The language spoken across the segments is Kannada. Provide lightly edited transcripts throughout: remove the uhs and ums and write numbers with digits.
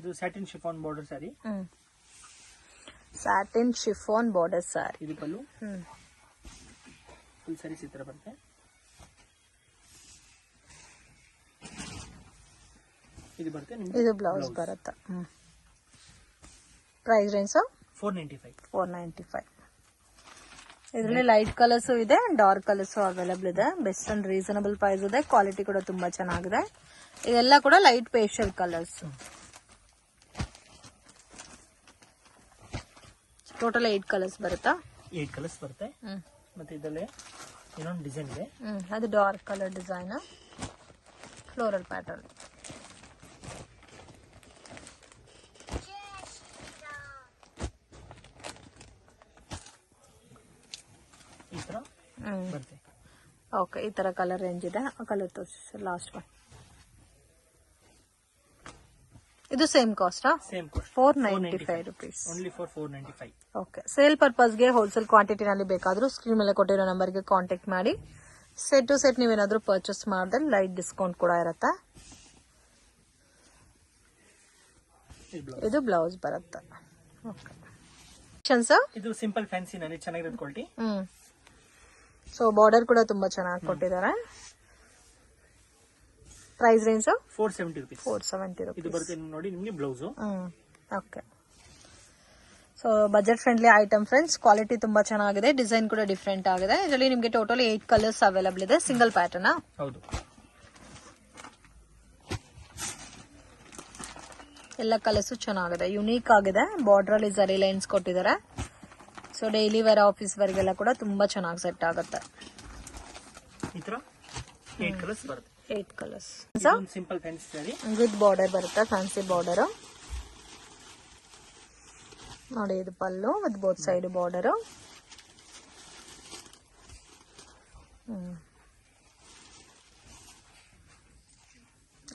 ಇದು satin chiffon border sari. Satin chiffon border sari. ಇದು ಪಲ್ಲು. ಫುಲ್ ಸ್ಯಾರೀಸ್ ಈ ತರ ಬರುತ್ತೆ. ಇದು ಬರುತ್ತೆ ನಿಮಗೆ. ಇದು ಬ್ಲೌಸ್ ಬರುತ್ತೆ. Price range 495. ಇದರಲ್ಲಿ ಲೈಟ್ ಕಲರ್ಸ್ ಇದೆ, ಡಾರ್ಕ್ ಕಲರ್ಸ್ ಅವೈಲೇಬಲ್ ಇದೆ. ಬೆಸ್ಟ್ ಅಂಡ್ ರೀಸನಬಲ್ ಪ್ರೈಸ್ ಇದೆ. ಕ್ವಾಲಿಟಿ ಕೂಡ ತುಂಬಾ ಚೆನ್ನಾಗಿದೆ. ಇದೆಲ್ಲ ಕೂಡ light pastel colours. Total 8 colours ಬರುತ್ತಾ? 8 ಕಲರ್ಸ್ ಬರುತ್ತೆ. ಮತ್ತೆ ಇದರಲ್ಲಿ ಇನ್ನೊಂದು ಡಿಸೈನ್ ಇದೆ. ಅದು dark colour design, floral pattern. ಈ ತರ ಬರುತ್ತೆ. ಓಕೆ, ಈ ತರ ಕಲರ್ ರೇಂಜ್ ಇದೆ. ಕಲರ್ ತೋರಿಸಿ ಲಾಸ್ಟ್ ಒನ್. ಇದು same cost? Same cost 495 rupees. Only for 495. Okay, sale ಪರ್ಪಸ್ಗೆ ಹೋಲ್ಸೇಲ್ ಕ್ವಾಂಟಿಟಿನಲ್ಲಿ ಬೇಕಾದ್ರೂ ಸ್ಕ್ರೀನ್ ಮೇಲೆ ಕೊಟ್ಟಿರೋ ನಂಬರ್ಗೆ ಕಾಂಟ್ಯಾಕ್ಟ್ ಮಾಡಿ. ಸೆಟ್ ಟು ಸೆಟ್ ನೀವೇನಾದ್ರೂ ಪರ್ಚೇಸ್ ಮಾಡಿದ್ರೆ ಲೈಟ್ ಡಿಸ್ಕೌಂಟ್ ಕೂಡ ಇರುತ್ತೆ. ಇದು ಬ್ಲೌಸ್ ಬರುತ್ತೆ. ಓಕೆ, ಇದು ಸಿಂಪಲ್ ಫ್ಯಾನ್ಸಿ ನಲ್ಲಿ ಚೆನ್ನಾಗಿರೋದು ಕ್ವಾಲಿಟಿ. ಸೊ ಬಾರ್ಡರ್ ಕೂಡ ತುಂಬಾ ಚೆನ್ನಾಗಿ ಕೊಟ್ಟಿದ್ದಾರೆ. Price range 470 rupees. 470 rupees. ಇದು ಬರುತ್ತೆ ನೋಡಿ ನಿಮಗೆ blouse. Okay, so budget friendly item friends. Quality ತುಂಬಾ ಚೆನ್ನಾಗಿದೆ. ಡಿಸೈನ್ ಕೂಡ ಡಿಫ್ರೆಂಟ್ ಆಗಿದೆ. ಇದರಲ್ಲಿ ನಿಮಗೆ ಟೋಟಲ್ 8 ಕಲರ್ಸ್ ಅವೈಲೇಬಲ್ ಇದೆ. Single pattern. ಹೌದು, ಎಲ್ಲ ಕಲರ್ಸ್ ಚೆನ್ನಾಗಿದೆ, ಯುನೀಕ್ ಆಗಿದೆ. ಬಾರ್ಡರ್ ಅಲ್ಲಿ ಜರಿ ಲೈನ್ಸ್ ಕೊಟ್ಟಿದ್ದಾರೆ. ಸೊ ಡೈಲಿ ವೇರ್, ಆಫೀಸ್ ವರ್ಗೆಲ್ಲ ಕೂಡ ತುಂಬಾ ಚೆನ್ನಾಗಿ ಸೆಟ್ ಆಗುತ್ತೆ. ಈ ತರ 8 ಕಲರ್ಸ್ ಬರುತ್ತೆ. 8 colours. Simple fancy saree with border ಬರುತ್ತೆ, ಫ್ಯಾನ್ಸಿ ಬಾರ್ಡರ್ ನೋಡಿ. ಇದು pallu with both side border.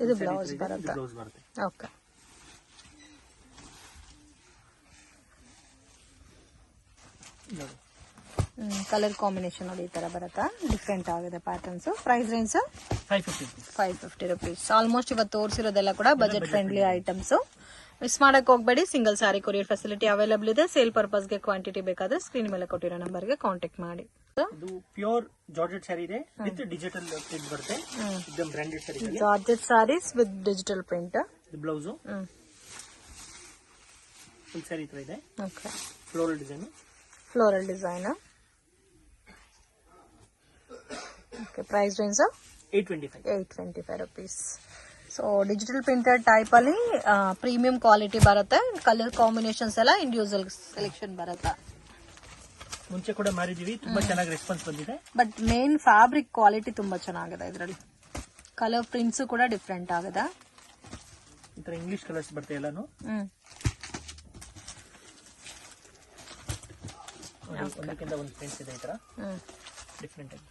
ಇದು ಬ್ಲೌಸ್ ಬರುತ್ತೆ. ಓಕೆ, ಕಲರ್ ಕಾಂಬಿನೇಷನ್ ನೋಡಿ ಈ ತರ ಬರುತ್ತೆ. ಡಿಫ್ರೆಂಟ್ ಆಗಿದೆ patterns. Price range 550 rupees. Almost ಇವತ್ತು ತೋರಿಸಿರೋದೆಲ್ಲ ಕೂಡ ಬಜೆಟ್ ಫ್ರೆಂಡ್ಲಿ ಐಟಮ್ಸ್. ಮಿಸ್ ಮಾಡಕ್ ಹೋಗ್ಬೇಡಿ. Single saree courier facility available ಇದೆ. ಸೇಲ್ ಪರ್ಪಸ್ಗೆ ಕ್ವಾಂಟಿಟಿ ಬೇಕಾದ್ರೆ ಸ್ಕ್ರೀನ್ ಮೇಲೆ ಕೊಟ್ಟಿರೋ ನಂಬರ್ಗೆ ಕಾಂಟ್ಯಾಕ್ಟ್ ಮಾಡಿ. ಇದು ಪ್ಯೂರ್ ಜಾರ್ಜೆಟ್ ಸ್ಯಾರಿ ಇದೆ ವಿತ್ ಡಿಜಿಟಲ್ ಪ್ರಿಂಟ್ ಬರುತ್ತೆ. एकदम ಬ್ರಾಂಡೆಡ್ ಸ್ಯಾರಿ ಇದೆ. Georgette sarees with digital print. ಇದು ಬ್ಲೌಸ್. ಫುಲ್ ಸ್ಯಾರಿ ತರ ಇದೆ. Okay, floral design. Okay, price range 825 rupees. So digital printed type ಅಲ್ಲಿ ಪ್ರೀಮಿಯಂ ಕ್ವಾಲಿಟಿ ಬರುತ್ತೆ. ಕಲರ್ ಕಾಂಬಿನೇಷನ್ಸ್ ಎಲ್ಲ ಇಂಡಿವಿಜುವಲ್ ಸೆಲೆಕ್ಷನ್ ಬರುತ್ತೆ. ಮುಂಚೆ ಕೂಡ ಮಾರಿದೀವಿ, ತುಂಬಾ ಚೆನ್ನಾಗಿ ರೆಸ್ಪಾನ್ಸ್ ಬಂದಿದೆ. ಬಟ್ ಮೇನ್ ಫ್ಯಾಬ್ರಿಕ್ ಕ್ವಾಲಿಟಿ ತುಂಬಾ ಚೆನ್ನಾಗಿದೆ. ಇದರಲ್ಲಿ ಕಲರ್ ಪ್ರಿಂಟ್ಸ್ ಕೂಡ ಡಿಫ್ರೆಂಟ್ ಆಗಿದೆ. ಈ ತರ ಇಂಗ್ಲಿಷ್ ಕಲರ್ಸ್ ಬರುತ್ತೆ ಎಲ್ಲಾನು. ಒಂದಕ್ಕಿಂತ ಒಂದು ಪ್ರಿಂಟ್ಸ್ ಇದೆ ಈ ತರ ಡಿಫ್ರೆಂಟ್ ಆಗಿ.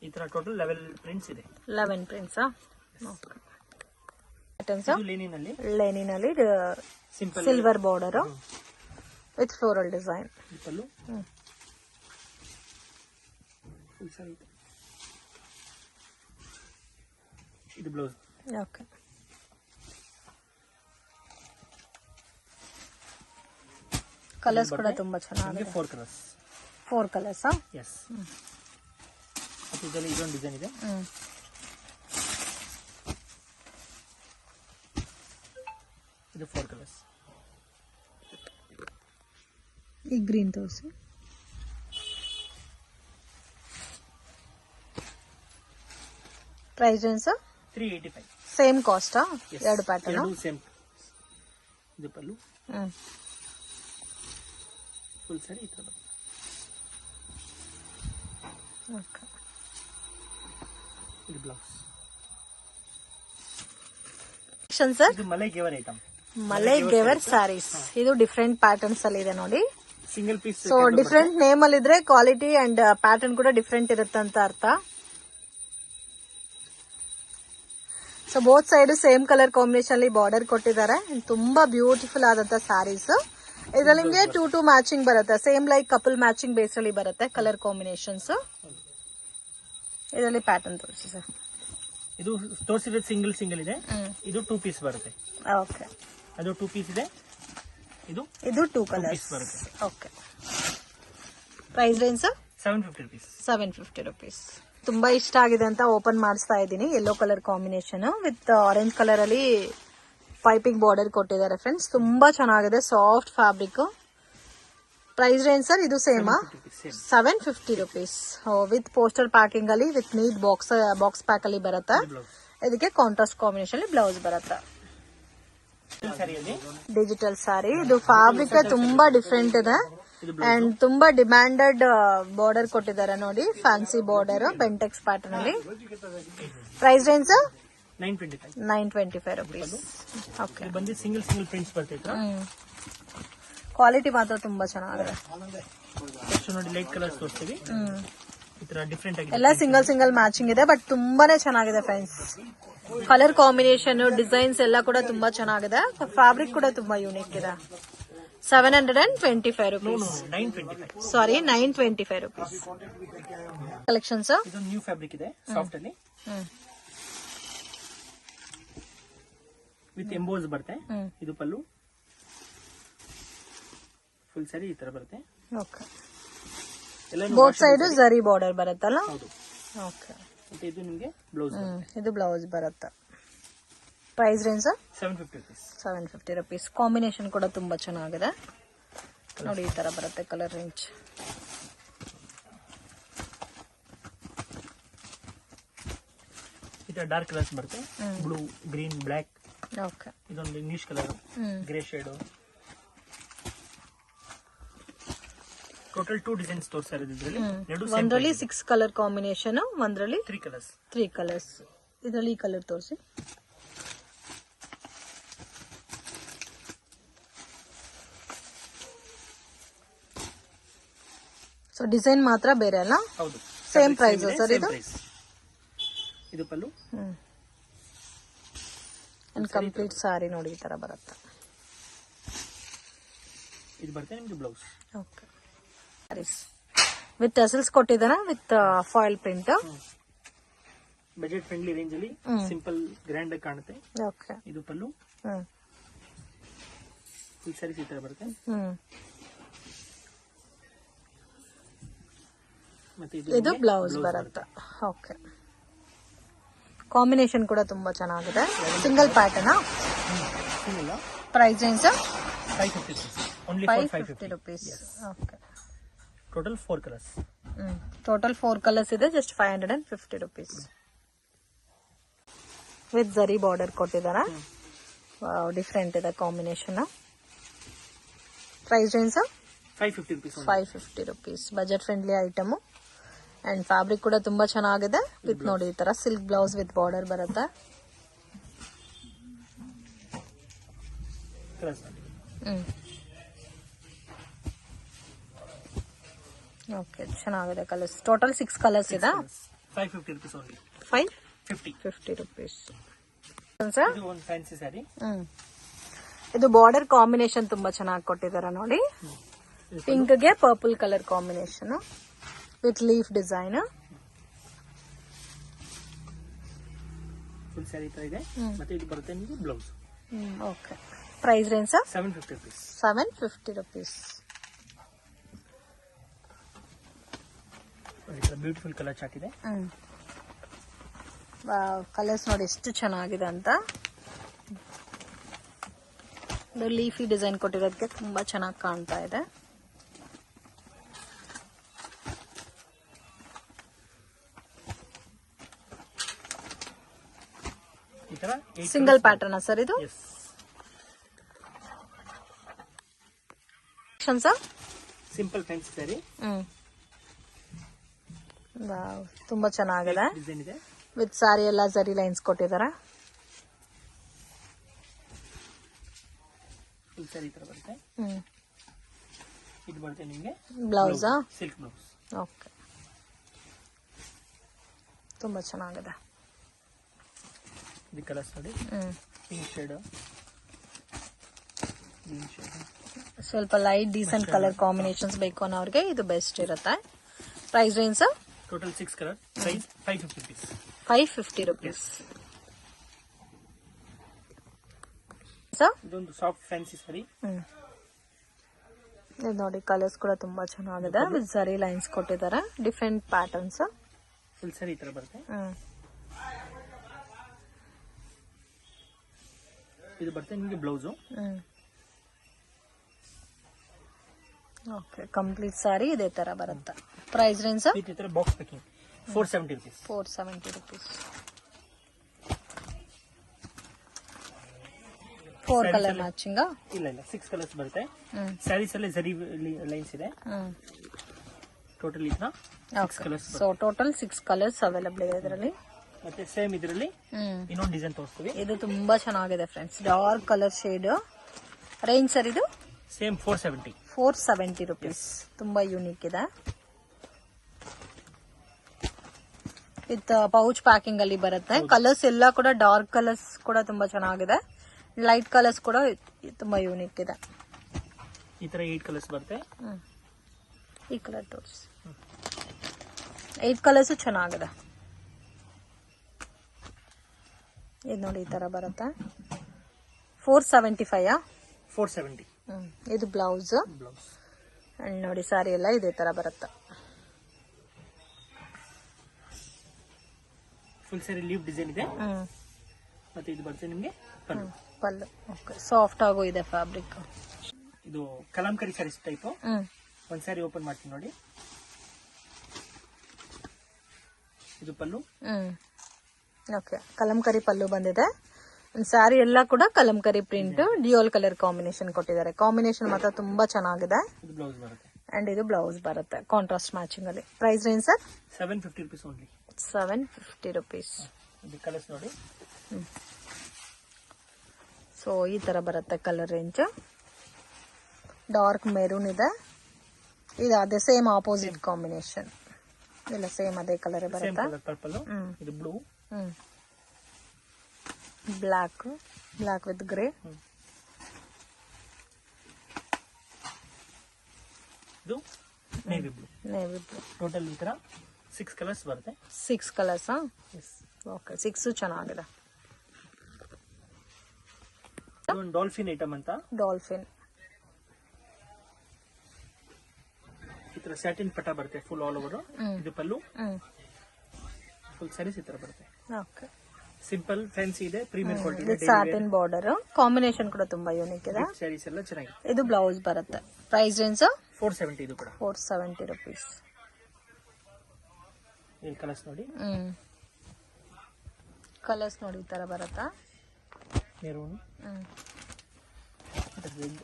ಈ ತರ ಟೋಟಲ್ 11 ಪ್ರಿಂಟ್ಸ್ ಇದೆ. 11 ಪ್ರಿಂಟ್ಸ್. ಓಕೆ, ಲೆನಿನಲ್ಲಿ silver border with floral design. ಇದು ಬ್ಲೌಸ್. ಓಕೆ, ಕಲರ್ಸ್ ಕೂಡ ತುಂಬಾ ಚೆನ್ನಾಗಿದೆ. 4 ಕಲರ್ಸ್. ಎಸ್, ಇದರಲ್ಲಿ ಇದೊಂದು ಡಿಸೈನ್ ಇದೆ. ಇದು 4 ಕಲರ್ಸ್. ಈ ಗ್ರೀನ್ ತೋರಿಸಿ. Price range 385. Same cost. ಎರಡು ಪ್ಯಾಟರ್ನ್ ಸೇಮ್. ಇದು ಪಲ್ಲು. ಫುಲ್ ಸ್ಯಾರಿ ಈ ತರ. ಓಕೆ, ಇದು ಬ್ಲೌಸ್. ಇದು ಮಲೈ ಗೆವರ್ ಐಟಮ್. ಮಲೈ ಗೆವರ್ ಸ್ಯಾರೀಸ್. ಇದು ಡಿಫ್ರೆಂಟ್ ಪ್ಯಾಟರ್ನ್ಸ್ ಅಲ್ಲಿ ಇದೆ ನೋಡಿ. Single piece. So different name ಅಲ್ಲಿ ಇದ್ರೆ ಕ್ವಾಲಿಟಿ ಅಂಡ್ ಪ್ಯಾಟರ್ನ್ ಕೂಡ ಡಿಫ್ರೆಂಟ್ ಇರುತ್ತೆ ಅಂತ ಅರ್ಥ. So both side same colour combination ಅಲ್ಲಿ ಬಾರ್ಡರ್ ಕೊಟ್ಟಿದ್ದಾರೆ. ತುಂಬಾ ಬ್ಯೂಟಿಫುಲ್ ಆದಂತ ಸ್ಯಾರೀಸ್. ಇದರಲ್ಲಿ ನಿಮಗೆ 2 ಮ್ಯಾಚಿಂಗ್ ಬರುತ್ತೆ. Same like couple matching base ಅಲ್ಲಿ ಬರುತ್ತೆ ಕಲರ್ ಕಾಂಬಿನೇಷನ್ಸ್. ಇದರಲ್ಲಿ ಪ್ಯಾಟರ್ನ್ ತೋರಿಸಿ ಸರ್. ಇದು ತೋರಿಸಿರೋದು ಸಿಂಗಲ್ ಇದೆ. ಇದು 2 ಪೀಸ್ ಬರುತ್ತೆ. ಓಕೆ, ಅದು 2 ಪೀಸ್ ಇದೆ. ಇದು 2 ಕಲರ್ಸ್ ಬರುತ್ತೆ. Okay, price range 750 rupees. 750 rupees. ತುಂಬಾ ಇಷ್ಟ ಆಗಿದೆ ಅಂತ ಓಪನ್ ಮಾಡಿಸ್ತಾ ಇದ್ದೀನಿ. Yellow colour combination with orange colour ಅಲ್ಲಿ ಪೈಪಿಂಗ್ ಬಾರ್ಡರ್ ಕೊಟ್ಟಿದ್ದಾರೆ ಫ್ರೆಂಡ್ಸ್. ತುಂಬಾ ಚೆನ್ನಾಗಿದೆ, soft fabric. Price range sir ಇದು ಸೇಮಾ 750 rupees ವಿತ್ ಪೋಸ್ಟರ್ ಪ್ಯಾಕಿಂಗ್ ಅಲ್ಲಿ ವಿತ್ ನೀಟ್ ಬಾಕ್ಸ್ ಪ್ಯಾಕ್ ಅಲ್ಲಿ ಬರುತ್ತೆ. ಇದಕ್ಕೆ ಕಾಂಟ್ರಾಸ್ಟ್ ಕಾಂಬಿನೇಷನ್ ಅಲ್ಲಿ ಬ್ಲೌಸ್ ಬರುತ್ತೆ. ಡಿಜಿಟಲ್ ಸಾರಿ, ಇದು ಫ್ಯಾಬ್ರಿಕ್ ತುಂಬಾ ಡಿಫ್ರೆಂಟ್ ಇದೆ ಅಂಡ್ ತುಂಬಾ ಡಿಮ್ಯಾಂಡೆಡ್ ಬಾರ್ಡರ್ ಕೊಟ್ಟಿದ್ದಾರೆ ನೋಡಿ, ಫ್ಯಾನ್ಸಿ ಬಾರ್ಡರ್ ಪೆಂಟೆಕ್ಸ್ ಪ್ಯಾಟರ್ನ್ ಅಲ್ಲಿ. Price range 925 rupees. ಓಕೆ, ಬಂದು ಸಿಂಗಲ್ ಪ್ರಿಂಟ್ಸ್ ಬರ್ತೈತೆ. ಕ್ವಾಲಿಟಿ ಮಾತ್ರ ತುಂಬಾ ಚೆನ್ನಾಗಿದೆ. ನೋಡಿ ಲೈಟ್ ಕಲರ್ಸ್ ತೋರಿಸ್ತೀವಿ. ಈ ತರ ಡಿಫ್ರೆಂಟ್ ಆಗಿದೆ, ಎಲ್ಲ ಸಿಂಗಲ್ ಮ್ಯಾಚಿಂಗ್ ಇದೆ, ಬಟ್ ತುಂಬಾನೇ ಚೆನ್ನಾಗಿದೆ ಫ್ರೆಂಡ್ಸ್. ಕಲರ್ ಕಾಂಬಿನೇಷನ್, ಡಿಸೈನ್ಸ್ ಎಲ್ಲ ಕೂಡ ತುಂಬಾ ಚೆನ್ನಾಗಿದೆ. ಫ್ಯಾಬ್ರಿಕ್ ಕೂಡ ತುಂಬಾ ಯೂನಿಕ್ ಇದೆ. 725 rupees. 925. ಸಾರಿ, 925 rupees. ಕಲೆಕ್ಷನ್ಸ್ ಇದು ನ್ಯೂ ಫ್ಯಾಬ್ರಿಕ್ ಇದೆ, ಸಾಫ್ಟ್ ಅಲ್ಲಿ ವಿತ್ ಎಂಬೋಸ್ ಬರುತ್ತೆ. ಇದು ಪಲ್ಲು, ಫುಲ್ ಸ್ಯಾರಿ ಈ ತರ ಬರುತ್ತೆ. ಓಕೆ, ಬೋತ್ ಸೈಡ್ ಜರಿ ಬಾರ್ಡರ್ ಬರುತ್ತಲ್ಲ. ಹೌದು. ಓಕೆ, ಮತ್ತೆ ಇದು ನಿಮಗೆ ಬ್ಲೌಸ್ ಇದು ಬ್ಲೌಸ್ ಬರುತ್ತೆ. Price range 750 rupees. 750 rupees. Combination ಕೂಡ ತುಂಬಾ ಚೆನ್ನಾಗಿದೆ ನೋಡಿ, ಈ ತರ ಬರುತ್ತೆ ಕಲರ್ ರೇಂಜ್. ಈ ತರ ಡಾರ್ಕ್ ಕಲರ್ಸ್ ಬರುತ್ತೆ, ಬ್ಲೂ, ಗ್ರೀನ್, ಬ್ಲಾಕ್. ಓಕೆ, ಇದೊಂದು English colour, grey shade. Total 2 designs ತೋರಿಸ್ತಾರೆ ಇದರಲ್ಲಿ. ಒಂದ್ರಲ್ಲಿ 6 ಕಲರ್ ಕಾಂಬಿನೇಷನ್, ಒಂದ್ರಲ್ಲಿ 3 ಕಲರ್ಸ್. ಇದರಲ್ಲಿ ಈ ಕಲರ್ ತೋರಿಸಿ. ಸೊ ಡಿಸೈನ್ ಮಾತ್ರ ಬೇರೆ ಅಲ್ಲ. ಹೌದು, ಸೇಮ್ ಪ್ರೈಸ್ ಸರ್ ಇದು. ಇದು ಪಲ್ಲು ಅಂಡ್ ಕಂಪ್ಲೀಟ್ ಸಾರಿ ನೋಡಿ ಈ ತರ ಬರುತ್ತೆ. ಇದು ಬರುತ್ತೆ ನಿಮಗೆ ಬ್ಲೌಸ್. ಓಕೆ, ವಿತ್ ಟಸಲ್ಸ್ ಕೊಟ್ಟಿದ್ದಾರಾ with foil print. Budget friendly range ಅಲ್ಲಿ ಸಿಂಪಲ್ ಗ್ರ್ಯಾಂಡ್ ಆಗಿ ಕಾಣುತ್ತೆ. ಓಕೆ, ಇದು ಪಲ್ಲು, ಫುಲ್ ಸ್ಯಾರಿ ಈ ತರ ಬರುತ್ತೆ. ಮತ್ತೆ ಇದು ಬ್ಲೌಸ್ ಬರುತ್ತೆ. ಓಕೆ, ಕಾಂಬಿನೇಷನ್ ಕೂಡ ತುಂಬಾ ಚೆನ್ನಾಗಿದೆ. Single pattern. Price range 550 rupees. Only for 550 rupees. Okay, total 4 colours. Total 4 colours ಇದೆ. Just 550 rupees with zari border ಕೊಟ್ಟಿದ್ದಾರೆ. ಡಿಫ್ರೆಂಟ್ ಇದೆ combination. Price range 550 rupees. 550 rupees. Budget friendly item and fabric ಕೂಡ ತುಂಬಾ ಚೆನ್ನಾಗಿದೆ. ವಿತ್ ನೋಡಿ ಈ ತರ ಸಿಲ್ಕ್ ಬ್ಲೌಸ್ ವಿತ್ ಬಾರ್ಡರ್ ಬರುತ್ತೆ. ಓಕೆ, ಚೆನ್ನಾಗಿದೆ ಕಲರ್ಸ್. ಟೋಟಲ್ 6 ಕಲರ್ಸ್ ಇದೆ. 550 rupees only. 550 rupees. ಇದು ಒಂದು ಫ್ಯಾನ್ಸಿ ಸ್ಯಾರಿ. ಇದು ಬಾರ್ಡರ್ ಕಾಂಬಿನೇಷನ್ ತುಂಬಾ ಚೆನ್ನಾಗಿ ಕೊಟ್ಟಿದ್ದಾರೆ ನೋಡಿ. ಪಿಂಕ್ ಗೆ purple colour combination with leaf design. Full saree ತರ ಇದೆ. ಮತ್ತೆ ಇದು ಬರುತ್ತೆ ನಿಮಗೆ blouse. Okay, price range 750 rupees. 750 rupees. Beautiful colour chart ಇದೆ. ಕಲರ್ಸ್ ನೋಡಿ ಎಷ್ಟು ಚೆನ್ನಾಗಿದೆ ಅಂತ. ಲೀಫಿ ಡಿಸೈನ್ ಕೊಟ್ಟಿರೋದಕ್ಕೆ ತುಂಬಾ ಚೆನ್ನಾಗಿ ಕಾಣ್ತಾ ಇದೆ. ಸಿಂಗಲ್ ಪ್ಯಾಟರ್ನ್ ಸರ್ ಇದು. Simple fancy sari. ತುಂಬಾ ಚೆನ್ನಾಗಿದೆ. ಡಿಸೈನ್ ಇದೆ ವಿತ್ ಸಾರಿ ಎಲ್ಲ ಜರಿ ಲೈನ್ಸ್ ಕೊಟ್ಟಿದ್ದಾರೆ. ಫುಲ್ ಸ್ಯಾರಿ ತರ ಬರುತ್ತೆ. ಇದು ಬರುತ್ತೆ ನಿಮಗೆ ಬ್ಲೌಸ್, ಸಿಲ್ಕ್ ಬ್ಲೌಸ್. ಓಕೆ, ತುಂಬಾ ಚೆನ್ನಾಗಿದೆ. ಇದು ಕಲರ್ಸ್ ನೋಡಿ, ಪಿಂಕ್ ಶೇಡ್, ಗ್ರೀನ್ ಶೇಡ್. ಸ್ವಲ್ಪ ಲೈಟ್ ಡೀಸೆಂಟ್ ಕಲರ್ ಕಾಂಬಿನೇಷನ್ಸ್ ಬೇಕು ಅನ್ನೋರಿಗೆ ಇದು ಬೆಸ್ಟ್ ಇರುತ್ತೆ. Price range total 6 colour. Price 550 rupees. 550 rupees. Sir ಇದೊಂದು ಸಾಫ್ಟ್ ಫ್ಯಾನ್ಸಿ ಸರಿ. ಇದು ನೋಡಿ ಕಲರ್ಸ್ ಕೂಡ ತುಂಬಾ ಚೆನ್ನಾಗಿದೆ. ವಿತ್ ಜರಿ ಲೈನ್ಸ್ ಕೊಟ್ಟಿದ್ದಾರೆ, ಡಿಫ್ರೆಂಟ್ ಪ್ಯಾಟರ್ನ್ಸ್. ಫುಲ್ ಸರಿ ಈ ತರ ಬರುತ್ತೆ. ಇದು ಬರುತ್ತೆ ನಿಮಗೆ ಬ್ಲೌಸ್. ಓಕೆ, ಕಂಪ್ಲೀಟ್ ಸಾರಿ ಇದೇ ತರ ಬರುತ್ತೆ. ಪ್ರೈಸ್ ರೇಂಜ್ ಈ ತರ box packing 470 rupees. 470 rupees. 4 colour matching. ಇಲ್ಲ 6 ಕಲರ್ಸ್ ಬರುತ್ತೆ. ಸ್ಯಾರೀಸ್ ಅಲ್ಲಿ ಜರಿ ಲೈನ್ಸ್ ಇದೆ. ಟೋಟಲ್ ಇದ್ರ 6 colours. So total 6 colours available ಇದೆ ಇದರಲ್ಲಿ. ಮತ್ತೆ ಸೇಮ್ ಇದರಲ್ಲಿ ಇನ್ನೊಂದು ಡಿಸೈನ್ ತೋರಿಸ್ತೀವಿ. ಇದು ತುಂಬಾ ಚೆನ್ನಾಗಿದೆ friends, dark colour shade. Range sir ಇದು ಸೇಮ್ 470 rupees. ತುಂಬಾ ಯೂನಿಕ್ ಇದೆ. ವಿತ್ ಪೌಚ್ ಪ್ಯಾಕಿಂಗ್ ಅಲ್ಲಿ ಬರುತ್ತೆ. ಕಲರ್ಸ್ ಎಲ್ಲ ಕೂಡ ಡಾರ್ಕ್ ಕಲರ್ಸ್ ಕೂಡ ತುಂಬಾ ಚೆನ್ನಾಗಿದೆ. ಲೈಟ್ ಕಲರ್ಸ್ ಕೂಡ ತುಂಬಾ ಯೂನಿಕ್ ಇದೆ. ಈ ತರ 8 ಕಲರ್ಸ್ ಬರುತ್ತೆ. ಈ ಕಲರ್ ತೋರಿಸಿ. 8 ಕಲರ್ಸ್ ಚೆನ್ನಾಗಿದೆ. ಇದು ನೋಡಿ ಈ ತರ ಬರುತ್ತೆ. 475. 470. ಇದು ಬ್ಲೌಸ್. ಅಂಡ್ ನೋಡಿ ಸಾರಿ ಎಲ್ಲ ಇದೇ ತರ ಬರುತ್ತೆ. ಫುಲ್ ಸ್ಯಾರಿ ಲೀಫ್ ಡಿಸೈನ್ ಇದೆ. ಮತ್ತೆ ಇದು ಬರುತ್ತೆ ನಿಮಗೆ ಪಲ್ಲು. ಓಕೆ, ಸಾಫ್ಟ್ ಆಗೋ ಇದೆ ಫ್ಯಾಬ್ರಿಕ್. ಇದು ಕಲಂಕರಿ ಸ್ಯಾರೀಸ್ ಟೈಪ್. ಒಂದ್ ಸ್ಯಾರಿ ಓಪನ್ ಮಾಡ್ತೀನಿ ನೋಡಿ. ಇದು ಪಲ್ಲು. ಓಕೆ, ಕಲಂಕರಿ ಪಲ್ಲು ಬಂದಿದೆ. ಸ್ಯಾರಿ ಎಲ್ಲ ಕೂಡ kalamkari print, dual colour combination ಕೊಟ್ಟಿದ್ದಾರೆ. ಕಾಂಬಿನೇಷನ್ ಮಾತ್ರ ತುಂಬಾ ಚೆನ್ನಾಗಿದೆ. ಇದು ಬ್ಲೌಸ್ ಬರುತ್ತೆ. ಅಂಡ್ ಇದು ಬ್ಲೌಸ್ ಬರುತ್ತೆ ಕಾಂಟ್ರಾಸ್ಟ್ ಮ್ಯಾಚಿಂಗ್ ಅಲ್ಲಿ. Price range sir 750 rupees only. 750 rupees. ಇದು ಕಲರ್ಸ್ ನೋಡಿ. ಸೊ ಈ ತರ ಬರುತ್ತೆ ಕಲರ್ ರೇಂಜ್. ಡಾರ್ಕ್ ಮೆರೂನ್ ಇದೆ. ಇದು ಅದೇ ಸೇಮ್ ಆಪೋಸಿಟ್ ಕಾಂಬಿನೇಷನ್. ಇಲ್ಲ ಸೇಮ್ ಅದೇ ಕಲರ್ ಬರುತ್ತೆ. ಪರ್ಪಲ್. ಇದು ಬ್ಲೂ. Black with grey. ಇದು ನೇವಿ ಬ್ಲೂ. ಟೋಟಲ್ ಈ ತರ 6 ಕಲರ್ಸ್ ಬರುತ್ತೆ. 6 ಕಲರ್ಸ್. ಓಕೆ, 6 ಚೆನ್ನಾಗಿದೆ. ಒಂದು ಡಾಲ್ಫಿನ್ ಐಟಮ್ ಅಂತ. ಡಾಲ್ಫಿನ್ ಈ ತರ ಸ್ಯಾಟಿನ್ ಪಟ ಬರುತ್ತೆ ಫುಲ್ ಆಲ್ ಓವರ್. ಇದು ಪಲ್ಲು. ಫುಲ್ ಸ್ಯಾರೀಸ್ ಈ ತರ ಬರುತ್ತೆ. ಓಕೆ, ಸಿಂಪಲ್ ಫ್ಯಾನ್ಸಿ ಇದೆ, ಪ್ರೀಮಿಯಂ ಕ್ವಾಲಿಟಿ ಇದೆ. ಸ್ಯಾಟಿನ್ ಬಾರ್ಡರ್ ಕಾಂಬಿನೇಷನ್ ಕೂಡ ತುಂಬಾ ಯೂನಿಕ್ ಇದೆ. ಸ್ಯಾರೀಸ್ ಎಲ್ಲ ಚೆನ್ನಾಗಿದೆ. ಇದು ಬ್ಲೌಸ್ ಬರುತ್ತೆ. Price range 470. ಇದು ಕೂಡ 470 rupees. ಈ ಕಲರ್ಸ್ ನೋಡಿ. ಕಲರ್ಸ್ ನೋಡಿ ಈ ತರ ಬರುತ್ತಾ. ಮೆರೂನ್. ರೆಡ್.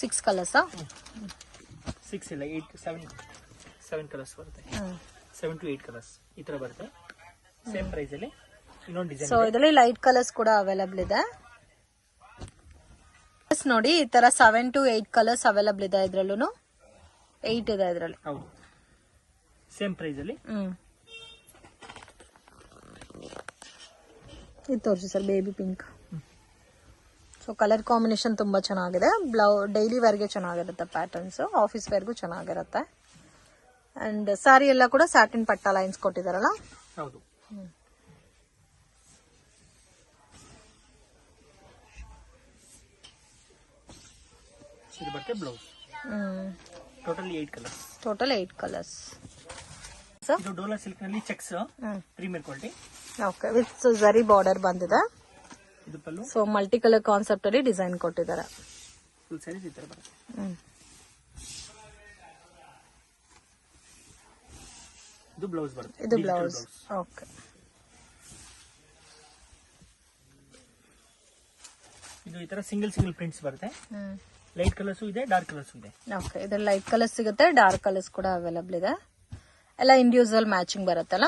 6 ಕಲರ್ಸ್. 6 ಇಲ್ಲ 7 ಕಲರ್ಸ್ ಬರುತ್ತೆ. 7 to 8 ಕಲರ್ಸ್ ಈ ತರ ಬರುತ್ತೆ. ಸೇಮ್ ಪ್ರೈಸ್ ಅಲ್ಲಿ ಇನ್ನೊಂದು ಡಿಸೈನ್. ಸೊ ಇದರಲ್ಲಿ ಲೈಟ್ ಕಲರ್ಸ್ ಕೂಡ ಅವೈಲಬಲ್ ಇದೆ. ನೋಡಿ ಈ ತರ 7 to 8 ಕಲರ್ಸ್ ಅವೈಲಬಲ್ ಇದೆ. ಇದ್ರಲ್ಲೂ 8 ಇದೆ ಇದರಲ್ಲಿ. ಹೌದು, ಸೇಮ್ ಪ್ರೈಸ್ ಅಲ್ಲಿ. ಇದು ತೋರಿಸಿ sir, baby pink. So colour combination ತುಂಬಾ ಚೆನ್ನಾಗಿದೆ. ಡೈಲಿ ವೇರ್ಗೆ ಚೆನ್ನಾಗಿರುತ್ತೆ ಪ್ಯಾಟರ್ನ್ಸ್, ಆಫೀಸ್ ವೇರ್ಗೂ ಚೆನ್ನಾಗಿರುತ್ತೆ. ಅಂಡ್ ಸಾರಿ ಎಲ್ಲ ಕೂಡ ಸ್ಯಾಟಿನ್ ಪಟ್ಟ ಲೈನ್ಸ್ ಕೊಟ್ಟಿದಾರಲ್ಲ. ಹೌದು. ಇದು ಬರುತ್ತೆ blouse. Total 8 colours. Total 8 colours. ಇದು ಡೋಲಾ ಸಿಲ್ಕ್ ನಲ್ಲಿ checks premier quality. Okay, with zari border ಬಂದಿದೆ. ಇದು pallu. So multi colour concept ಅಲ್ಲಿ ಡಿಸೈನ್ ಕೊಟ್ಟಿದ್ದಾರೆ. ಫುಲ್ ಸ್ಯಾರೀಸ್ ಈ ತರ ಬರುತ್ತೆ. ಇದು ಬ್ಲೌಸ್ ಬರುತ್ತೆ. ಇದು ಬ್ಲೌಸ್. ಓಕೆ, ಇದು ಈ ತರ ಸಿಂಗಲ್ ಪ್ರಿಂಟ್ಸ್ ಬರುತ್ತೆ. ಲೈಟ್ ಕಲರ್ಸ್ ಇದೆ, ಡಾರ್ಕ್ ಕಲರ್ಸ್ ಇದೆ. ಓಕೆ, ಇದ್ರಲ್ಲಿ ಲೈಟ್ ಕಲರ್ಸ್ ಸಿಗುತ್ತೆ, ಡಾರ್ಕ್ ಕಲರ್ಸ್ ಕೂಡ ಅವೈಲಬಲ್ ಇದೆ. ಎಲ್ಲ ಇಂಡಿವಿಜುವಲ್ ಮ್ಯಾಚಿಂಗ್ ಬರುತ್ತಲ್ಲ.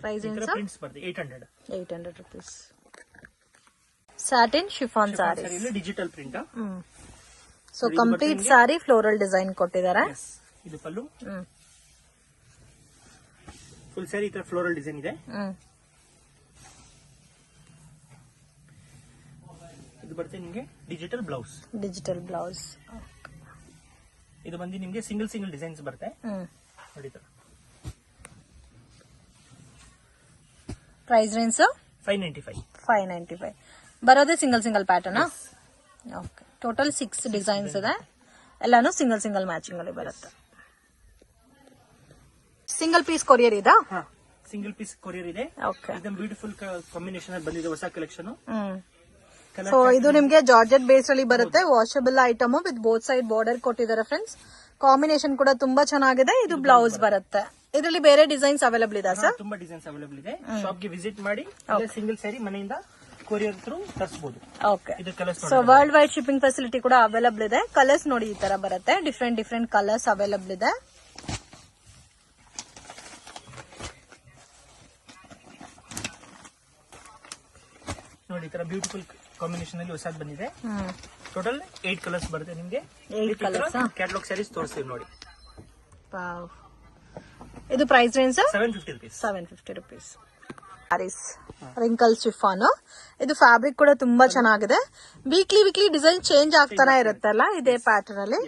ಪ್ರೈಸ್ ಪ್ರಿಂಟ್ಸ್ ಬರುತ್ತೆ 800 rupees. ಸ್ಯಾಟಿನ್ ಶಿಫಾನ್ ಸಾರಿ, ಡಿಜಿಟಲ್ ಪ್ರಿಂಟ್. ಸೊ ಕಂಪ್ಲೀಟ್ ಸಾರಿ ಫ್ಲೋರಲ್ ಡಿಸೈನ್ ಕೊಟ್ಟಿದ್ದಾರೆ. ಇದು ಪಲ್ಲು. ಫುಲ್ ಸ್ಯಾರಿ ಈ ತರ ಫ್ಲೋರಲ್ ಡಿಸೈನ್ ಇದೆ. ಇದು ಬರುತ್ತೆ ನಿಮಗೆ ಡಿಜಿಟಲ್ ಬ್ಲೌಸ್. Digital blouse. ಇದು ಬಂದು ನಿಮಗೆ ಸಿಂಗಲ್ ಡಿಸೈನ್ಸ್ ಬರುತ್ತೆ ನೋಡಿ. ಪ್ರೈಸ್ ರೇಂಜ್ 595 ಬರೋದೇ single pattern. Okay, total 6 designs ಇದೆ, ಎಲ್ಲಾನು ಸಿಂಗಲ್ ಮ್ಯಾಚಿಂಗ್ ಅಲ್ಲಿ ಬರುತ್ತೆ. ಸಿಂಗಲ್ ಪೀಸ್ ಕೊರಿಯರ್ ಇದಾ? ಸಿಂಗಲ್ ಪೀಸ್ ಕೊರಿಯರ್ ಇದೆ. ಓಕೆ, ಇದನ್ನ ಬ್ಯೂಟಿಫುಲ್ ಕಾಂಬಿನೇಷನ್ ಅಲ್ಲಿ ಬಂದಿದೆ, ಹೊಸ ಕಲೆಕ್ಷನ್. ಸೊ ಇದು ನಿಮ್ಗೆ ಜಾರ್ಜೆಟ್ ಬೇಸ್ ಅಲ್ಲಿ ಬರುತ್ತೆ, washable item with both side border ಕೊಟ್ಟಿದ್ದಾರೆ ಫ್ರೆಂಡ್ಸ್. ಕಾಂಬಿನೇಷನ್ ಕೂಡ ತುಂಬಾ ಚೆನ್ನಾಗಿದೆ. ಇದು ಬ್ಲೌಸ್ ಬರುತ್ತೆ. ಇದರಲ್ಲಿ ಬೇರೆ ಡಿಸೈನ್ಸ್ ಅವೈಲೇಬಲ್ ಇದೆ ಸರ್? ತುಂಬಾ ಡಿಸೈನ್ಸ್ ಅವೈಲೇಬಲ್ ಇದೆ. ಶಾಪ್ ಗೆ ವಿಸಿಟ್ ಮಾಡಿ ಸಿಂಗಲ್ ಸ್ಯಾರಿ ಮನೆಯಿಂದ ಕೊರಿಯರ್ ಥ್ರೂ ತರಿಸಬಹುದು. Okay, so world wide shipping facility ಕೂಡ ಅವೈಲೇಬಲ್ ಇದೆ. ಕಲರ್ಸ್ ನೋಡಿ ಈ ತರ ಬರುತ್ತೆ, ಡಿಫ್ರೆಂಟ್ ಕಲರ್ಸ್ ಅವೈಲೇಬಲ್ ಇದೆ. ನೋಡಿ, ಈ ತರ ಬ್ಯೂಟಿಫುಲ್ ಕಾಂಬಿನೇಷನ್ ಅಲ್ಲಿ ಹೊಸದ್ ಬಂದಿದೆ. ಟೋಟಲ್ 8 ಕಲರ್ಸ್ ಬರುತ್ತೆ ನಿಮ್ಗೆ. 8 ಕಲರ್ಸ್ ಕ್ಯಾಟಲಾಗ್ ಸ್ಯಾರೀಸ್ ತೋರಿಸ್ತೀವಿ ನೋಡಿ. ಇದು price range 750 rupees. Sarees wrinkle chiffon. ಇದು ಫ್ಯಾಬ್ರಿಕ್ ಕೂಡ ತುಂಬಾ ಚೆನ್ನಾಗಿದೆ. ವೀಕ್ಲಿ ಡಿಸೈನ್ ಚೇಂಜ್ ಆಗ್ತಾನೆ ಇರುತ್ತಲ್ಲ ಇದೇ ಪ್ಯಾಟರ್ನ್ ಅಲ್ಲಿ.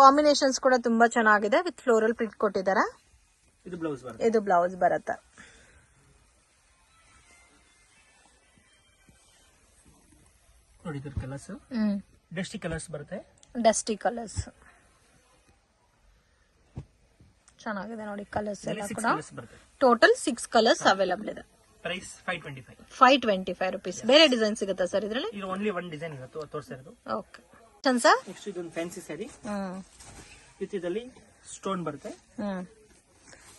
ಕಾಂಬಿನೇಷನ್ಸ್ ಕೂಡ ತುಂಬಾ ಚೆನ್ನಾಗಿದೆ, ವಿತ್ ಫ್ಲೋರಲ್ ಪ್ರಿಂಟ್ ಕೊಟ್ಟಿದ್ದಾರೆ. ಇದು ಬ್ಲೌಸ್ ಬರುತ್ತೆ. ನೋಡಿ, ಇದರ ಕಲರ್ಸ್ ಡಸ್ಟಿ ಕಲರ್ಸ್ ಬರುತ್ತೆ. ಡಸ್ಟಿ ಕಲರ್ಸ್ ಚೆನ್ನಾಗಿದೆ ನೋಡಿ. ಕಲರ್ಸ್ ಎಲ್ಲ ಕೂಡ ಟೋಟಲ್ 6 ಕಲರ್ಸ್ ಅವೈಲೇಬಲ್ ಇದೆ. Price 525 rupees. ಬೇರೆ ಡಿಸೈನ್ ಸಿಗುತ್ತಾ ಸರ್ ಇದರಲ್ಲಿ? ಇದು ಓನ್ಲಿ ಒನ್ ಡಿಸೈನ್ ಇದೆ ತೋರಿಸಿರೋದು. ಓಕೆ ಸರ್, ನೆಕ್ಸ್ಟ್ ಇದೊಂದು ಫ್ಯಾನ್ಸಿ ಸ್ಯಾರಿ ವಿತ್ ಇದರಲ್ಲಿ ಸ್ಟೋನ್ ಬರುತ್ತೆ.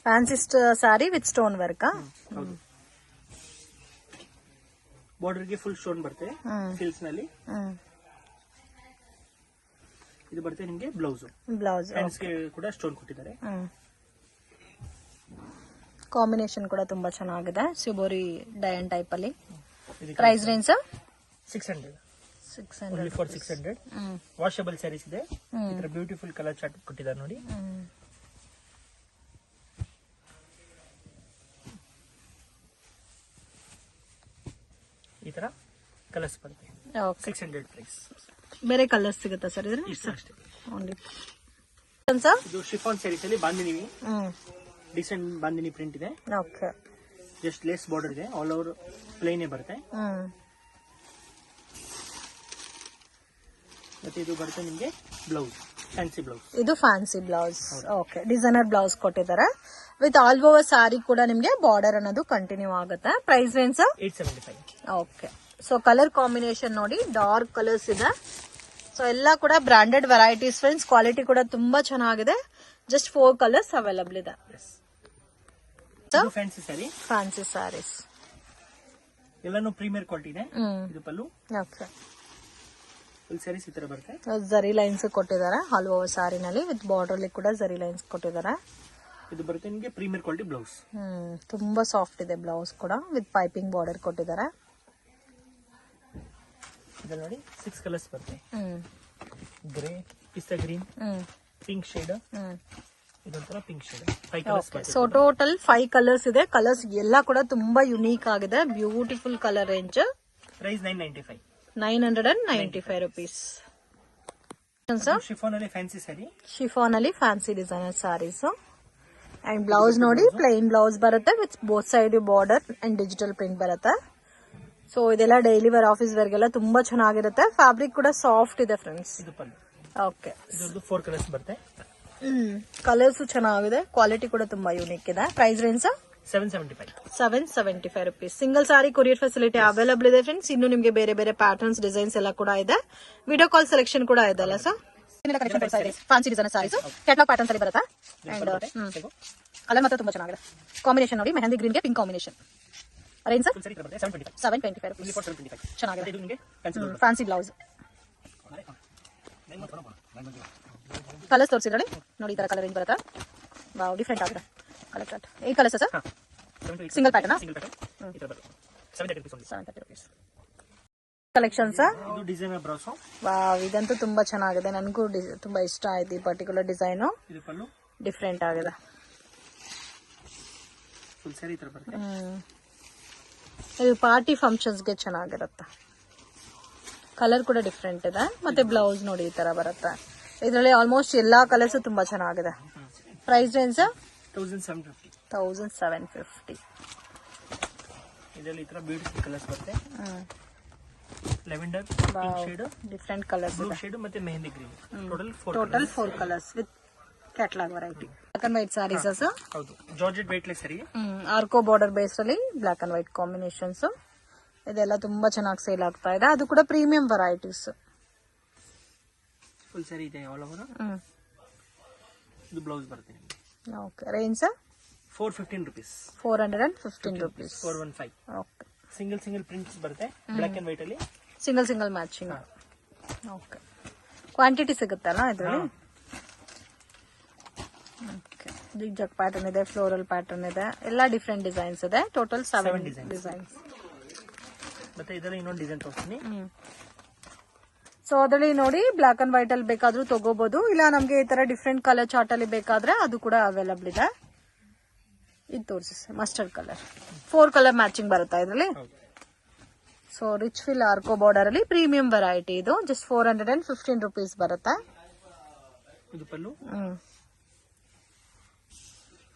Fancy saree with stone work. ಹೌದು, ಬಾರ್ಡರ್ ಗೆ ಫುಲ್ ಸ್ಟೋನ್ ಬರುತ್ತೆ ಸಿಲ್ಕ್ಸ್ ನಲ್ಲಿ. ಇದು ಬರುತ್ತೆ ನಿಮಗೆ ಬ್ಲೌಸ್. ಫ್ಯಾನ್ಸ್ ಗೆ ಕೂಡ ಸ್ಟೋನ್ ಕೊಟ್ಟಿದ್ದಾರೆ. ಕಾಂಬಿನೇಷನ್ ಕೂಡ ತುಂಬಾ ಚೆನ್ನಾಗಿದೆ, ಶಿಬೋರಿ ಡಯನ್ ಟೈಪ್ ಅಲ್ಲಿ. ಪ್ರೈಸ್ ರೇಂಜ್ 600 ವಾಷಬಲ್ ಸ್ಯಾರೀಸ್ ಇದೆ. ಇದರ ಬ್ಯೂಟಿಫುಲ್ ಕಲರ್ ಚಾರ್ಟ್ ಕೊಟ್ಟಿದ್ದಾರೆ ನೋಡಿ. ಈ ತರ ಕಲರ್ಸ್ ಬರುತ್ತೆ. 600 ಪ್ರೈಸ್. ಬೇರೆ ಕಲರ್ಸ್ ಸಿಗುತ್ತಾ ಸರ್ ಇದರಲ್ಲಿ? ಇದು ಶಿಫಾನ್ ಸ್ಯಾರೀಸ್ ಅಲ್ಲಿ ಬಾಂದಿನಿ ಡಿಸೆಂಟ್ ಬಾಂದಿನಿ ಪ್ರಿಂಟ್ ಇದೆ. ಓಕೆ, ಜಸ್ಟ್ ಲೇಸ್ ಬಾರ್ಡರ್ ಇದೆ, ಆಲ್ ಓವರ್ ಪ್ಲೇನ್ ಬರುತ್ತೆ. ಮತ್ತೆ ಇದು ಬರುತ್ತೆ ನಿಮಗೆ ಬ್ಲೌಸ್, ಫ್ಯಾನ್ಸಿ ಬ್ಲೌಸ್. ಇದು fancy blouse. Okay, designer blouse ಕೊಟ್ಟಿದ್ದಾರೆ ವಿತ್ ಆಲ್ ಓವರ್ ಸಾರಿ ಕೂಡ ನಿಮ್ಗೆ ಬಾರ್ಡರ್ ಅನ್ನೋದು ಕಂಟಿನ್ಯೂ ಆಗುತ್ತೆ. Price range 875. Okay, so colour combination ನೋಡಿ, ಡಾರ್ಕ್ ಕಲರ್ಸ್ ಇದೆ. ಸೊ ಎಲ್ಲ ಕೂಡ ಬ್ರಾಂಡೆಡ್ ವೆರೈಟೀಸ್ ಫ್ರೆಂಡ್ಸ್. ಕ್ವಾಲಿಟಿ ಕೂಡ ತುಂಬಾ ಚೆನ್ನಾಗಿದೆ. ಜಸ್ಟ್ 4 ಕಲರ್ಸ್ ಅವೈಲೇಬಲ್ ಇದೆ. ಫ್ಯಾನ್ಸಿ ಸ್ಯಾರೀಸ್ ಎಲ್ಲಾನು ಪ್ರೀಮಿಯರ್ ಕ್ವಾಲಿಟಿ ಇದೆ. ಇದು ಪಲ್ಲು. ಓಕೆ, ಫುಲ್ ಸ್ಯಾರೀಸ್ ಈ ತರ ಬರುತ್ತೆ. ಜರಿ ಲೈನ್ಸ್ ಕೊಟ್ಟಿದ್ದಾರೆ ಆಲ್ ಓವರ್ ಸಾರಿನಲ್ಲಿ, ವಿತ್ ಬಾರ್ಡರ್ ಅಲ್ಲಿ ಕೂಡ ಜರಿ ಲೈನ್ಸ್ ಕೊಟ್ಟಿದ್ದಾರೆ. ಇದು ಬರುತ್ತೆ ನಿಮಗೆ ಪ್ರೀಮಿಯರ್ ಕ್ವಾಲಿಟಿ ಬ್ಲೌಸ್. ತುಂಬಾ ಸಾಫ್ಟ್ ಇದೆ ಬ್ಲೌಸ್ ಕೂಡ, ವಿತ್ ಪೈಪಿಂಗ್ ಬಾರ್ಡರ್ ಕೊಟ್ಟಿದ್ದಾರೆ. ಇದು ನೋಡಿ 6 ಕಲರ್ಸ್ ಬರುತ್ತೆ. Grey, pista green, pink shade, ಇದೊಂಥರ ಪಿಂಕ್ ಶೇಡ್. 5 ಕಲರ್ಸ್ ಬರುತ್ತೆ. ಸೊ ಟೋಟಲ್ 5 ಕಲರ್ಸ್ ಇದೆ. ಕಲರ್ಸ್ ಎಲ್ಲ ಕೂಡ ತುಂಬಾ ಯುನೀಕ್ ಆಗಿದೆ. Beautiful colour range. Price 995. 995 rupees. Chiffon ಅಲ್ಲಿ ಫ್ಯಾನ್ಸಿ ಸ್ಯಾರಿ. ಶಿಫಾನ್ ಅಲ್ಲಿ fancy designer sarees. And blouse ನೋಡಿ, ಪ್ಲೈನ್ ಬ್ಲೌಸ್ ಬರುತ್ತೆ with both side border and digital print ಬರುತ್ತೆ. ಸೊ ಇದೆಲ್ಲ ಡೈಲಿ ವೇರ್, ಆಫೀಸ್ ವೇರ್ಗೆಲ್ಲ ತುಂಬಾ ಚೆನ್ನಾಗಿರುತ್ತೆ. ಫ್ಯಾಬ್ರಿಕ್ ಕೂಡ ಸಾಫ್ಟ್ ಇದೆ ಫ್ರೆಂಡ್ಸ್. ಓಕೆ, 4 ಕಲರ್ಸ್ ಬರುತ್ತೆ. ಕಲರ್ಸ್ ಚೆನ್ನಾಗಿದೆ, ಕ್ವಾಲಿಟಿ ಕೂಡ ತುಂಬಾ ಯೂನಿಕ್ ಇದೆ. Price range 775 rupees. Single saree courier facility available ಇದೆ ಫ್ರೆಂಡ್ಸ್. ಇನ್ನು ನಿಮಗೆ ಬೇರೆ ಬೇರೆ ಪ್ಯಾಟರ್ನ್ಸ್, ಡಿಸೈನ್ಸ್ ಎಲ್ಲ ಕೂಡ ಇದೆ. ವಿಡಿಯೋ ಕಾಲ್ ಸೆಲೆಕ್ಷನ್ ಕೂಡ ಇದೆ ಅಲ್ಲ sir? Fancy design sarees catalogue patterns ಅಲ್ಲಿ ಬರುತ್ತೆ. ಅಂಡ್ ಕಲರ್ ಮಾತ್ರ ತುಂಬಾ ಚೆನ್ನಾಗಿದೆ. ಕಾಂಬಿನೇಷನ್ ನೋಡಿ, ಮೆಹಂದಿ ಗ್ರೀನ್ ಗೆ ಪಿಂಕ್ ಕಾಂಬಿನೇಷನ್. Range 725 rupees. ಚೆನ್ನಾಗಿದೆ. Fancy blouse. ಕಲರ್ಸ್ ತೋರಿಸಿದ್ರೆ ನೋಡಿ, ಈ ತರ ಕಲರ್ ರೇಂಜ್ ಬರುತ್ತೆ. ವಾವ್, ಡಿಫ್ರೆಂಟ್ ಆಗಿದೆ ಕಲರ್ ಚಾರ್ಟ್. ಈ colours sir single pattern. 730 rupees. Collections. ಇದು ಡಿಸೈನರ್ ಬ್ಲೌಸ್. ವಾವ್, ಇದಂತೂ ತುಂಬಾ ಚೆನ್ನಾಗಿದೆ. ನನಗೂ ತುಂಬಾ ಇಷ್ಟ ಆಯ್ತು ಈ ಪರ್ಟಿಕ್ಯುಲರ್ ಡಿಸೈನ್. ಇದು ಪಲ್ಲು ಡಿಫ್ರೆಂಟ್ ಆಗಿದೆ. ಫುಲ್ ಸ್ಯಾರಿ ತರ ಬರುತ್ತೆ. ಇದು ಪಾರ್ಟಿ ಫಂಕ್ಷನ್ಸ್ ಗೆ ಚೆನ್ನಾಗಿರುತ್ತೆ. ಕಲರ್ ಕೂಡ ಡಿಫ್ರೆಂಟ್ ಇದೆ. ಮತ್ತೆ ಬ್ಲೌಸ್ ನೋಡಿ ಈ ತರ ಬರುತ್ತೆ. ಇದರಲ್ಲಿ ಆಲ್ಮೋಸ್ಟ್ ಎಲ್ಲಾ ಕಲರ್ಸ್ ತುಂಬಾ ಚೆನ್ನಾಗಿದೆ. Price range 1750. ಇದರಲ್ಲಿ ಈ ತರ ಬ್ಯೂಟಿಫುಲ್ ಕಲರ್ಸ್ ಬರುತ್ತೆ. Lavender shade, different colours blue shade ಮತ್ತೆ mehndi green. Total 4 colours with catalogue variety. Black and white sarees ಹೌದು, ಜಾರ್ಜೆಟ್ ವೇಟ್ಲೆಸ್ ಸರಿ. ಆರ್ಕೋ ಬಾರ್ಡರ್ ಬೇಸ್ ಅಲ್ಲಿ ಬ್ಲಾಕ್ ಅಂಡ್ ವೈಟ್ ಕಾಂಬಿನೇಷನ್ಸ್. ಇದೆಲ್ಲ ತುಂಬಾ ಚೆನ್ನಾಗಿ ಸೇಲ್ ಆಗ್ತಾ ಇದೆ. ಅದು ಕೂಡ ಪ್ರೀಮಿಯಂ ವೆರೈಟೀಸ್. ಫುಲ್ ಸರಿ ಇದೆ ಆಲ್ ಓವರ್. ಇದು ಬ್ಲೌಸ್ ಬರುತ್ತೆ. Okay, range 415 rupees. 415 rupees. 415. Okay, single prints ಬರುತ್ತೆ ಬ್ಲಾಕ್ ಅಂಡ್ ವೈಟ್ ಅಲ್ಲಿ. Single matching. ಓಕೆ, ಕ್ವಾಂಟಿಟಿ ಸಿಗುತ್ತಲ್ಲ ಇದರಲ್ಲಿ. ಓಕೆ, ಜಿಗ್ ಪ್ಯಾಟರ್ನ್ ಇದೆ, ಫ್ಲೋರಲ್ ಪ್ಯಾಟರ್ನ್ ಇದೆ, ಎಲ್ಲ ಡಿಫ್ರೆಂಟ್ ಡಿಸೈನ್ಸ್ ಇದೆ. Total 7 designs. ಮತ್ತೆ ಇದರಲ್ಲಿ ಇನ್ನೊಂದು ಡಿಸೈನ್ ತೋರಿಸ್ತೀನಿ. ಸೊ ಅದರಲ್ಲಿ ನೋಡಿ ಬ್ಲಾಕ್ ಅಂಡ್ ವೈಟ್ ಅಲ್ಲಿ ಬೇಕಾದ್ರೂ ತಗೋಬಹುದು, ಇಲ್ಲ ನಮ್ಗೆ ಈ ತರ ಡಿಫ್ರೆಂಟ್ ಕಲರ್ ಚಾರ್ಟ್ ಅಲ್ಲಿ ಬೇಕಾದ್ರೆ ಅದು ಕೂಡ ಅವೈಲಬಲ್ ಇದೆ. ಇದು ತೋರಿಸಿ ಮಸ್ಟರ್ಡ್ ಕಲರ್. 4 ಕಲರ್ ಮ್ಯಾಚಿಂಗ್ ಬರುತ್ತಾ ಇದರಲ್ಲಿ. ಸೊ ರಿಚ್ ಫಿಲ್ ಆರ್ಕೋ ಬಾರ್ಡರ್ ಅಲ್ಲಿ ಪ್ರೀಮಿಯಂ ವೆರೈಟಿ. ಇದು ಜಸ್ಟ್ 415 rupees ಬರುತ್ತೆ. ಇದು ಪಲ್ಲು.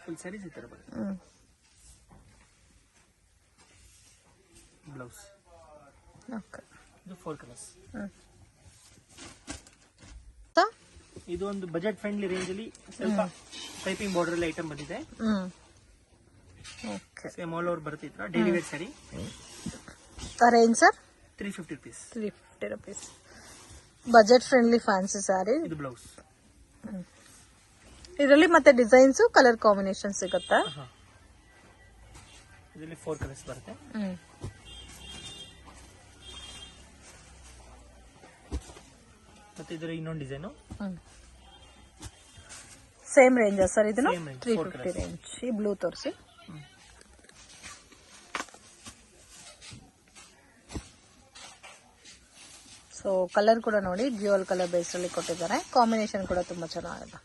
ಫುಲ್ ಸ್ಯಾರೀಸ್ ಈ ತರ ಬರುತ್ತೆ. ಬ್ಲೌಸ್. ಓಕೆ, ಇದು 4 ಕಲರ್ಸ್. ಇದು ಒಂದು ಬಜೆಟ್ ಫ್ರೆಂಡ್ಲಿ ರೇಂಜ್ ಅಲ್ಲಿ ಸ್ವಲ್ಪ ಪೈಪಿಂಗ್ ಬಾರ್ಡರ್ ಅಲ್ಲಿ ಐಟಮ್ ಬಂದಿದೆ. ಓಕೆ, ಸೇಮ್ ಆಲ್ ಓವರ್ ಬರುತ್ತೆ. ಇತರ daily wear saree. Range sir 350 rupees. 350 rupees. Budget friendly fancy saree. ಇದು ಬ್ಲೌಸ್. ಇದರಲ್ಲಿ ಮತ್ತೆ ಡಿಸೈನ್ಸ್, ಕಲರ್ ಕಾಂಬಿನೇಷನ್ ಸಿಗುತ್ತೆ. ಇದರಲ್ಲಿ 4 ಕಲರ್ಸ್ ಬರುತ್ತೆ. ಮತ್ತೆ ಇದರ ಇನ್ನೊಂದು ಡಿಸೈನ್. ಸೇಮ್ ರೇಂಜ್ ಸರ್ ಇದನ್ನು. Same range, 350 range. ಈ ಬ್ಲೂ ತೋರಿಸಿ. ಸೊ ಕಲರ್ ಕೂಡ ನೋಡಿ ಡ್ಯೂಯಲ್ ಕಲರ್ ಬೇಸ್ ಅಲ್ಲಿ ಕೊಟ್ಟಿದ್ದಾರೆ. ಕಾಂಬಿನೇಷನ್ ಕೂಡ ತುಂಬಾ ಚೆನ್ನಾಗಿದೆ.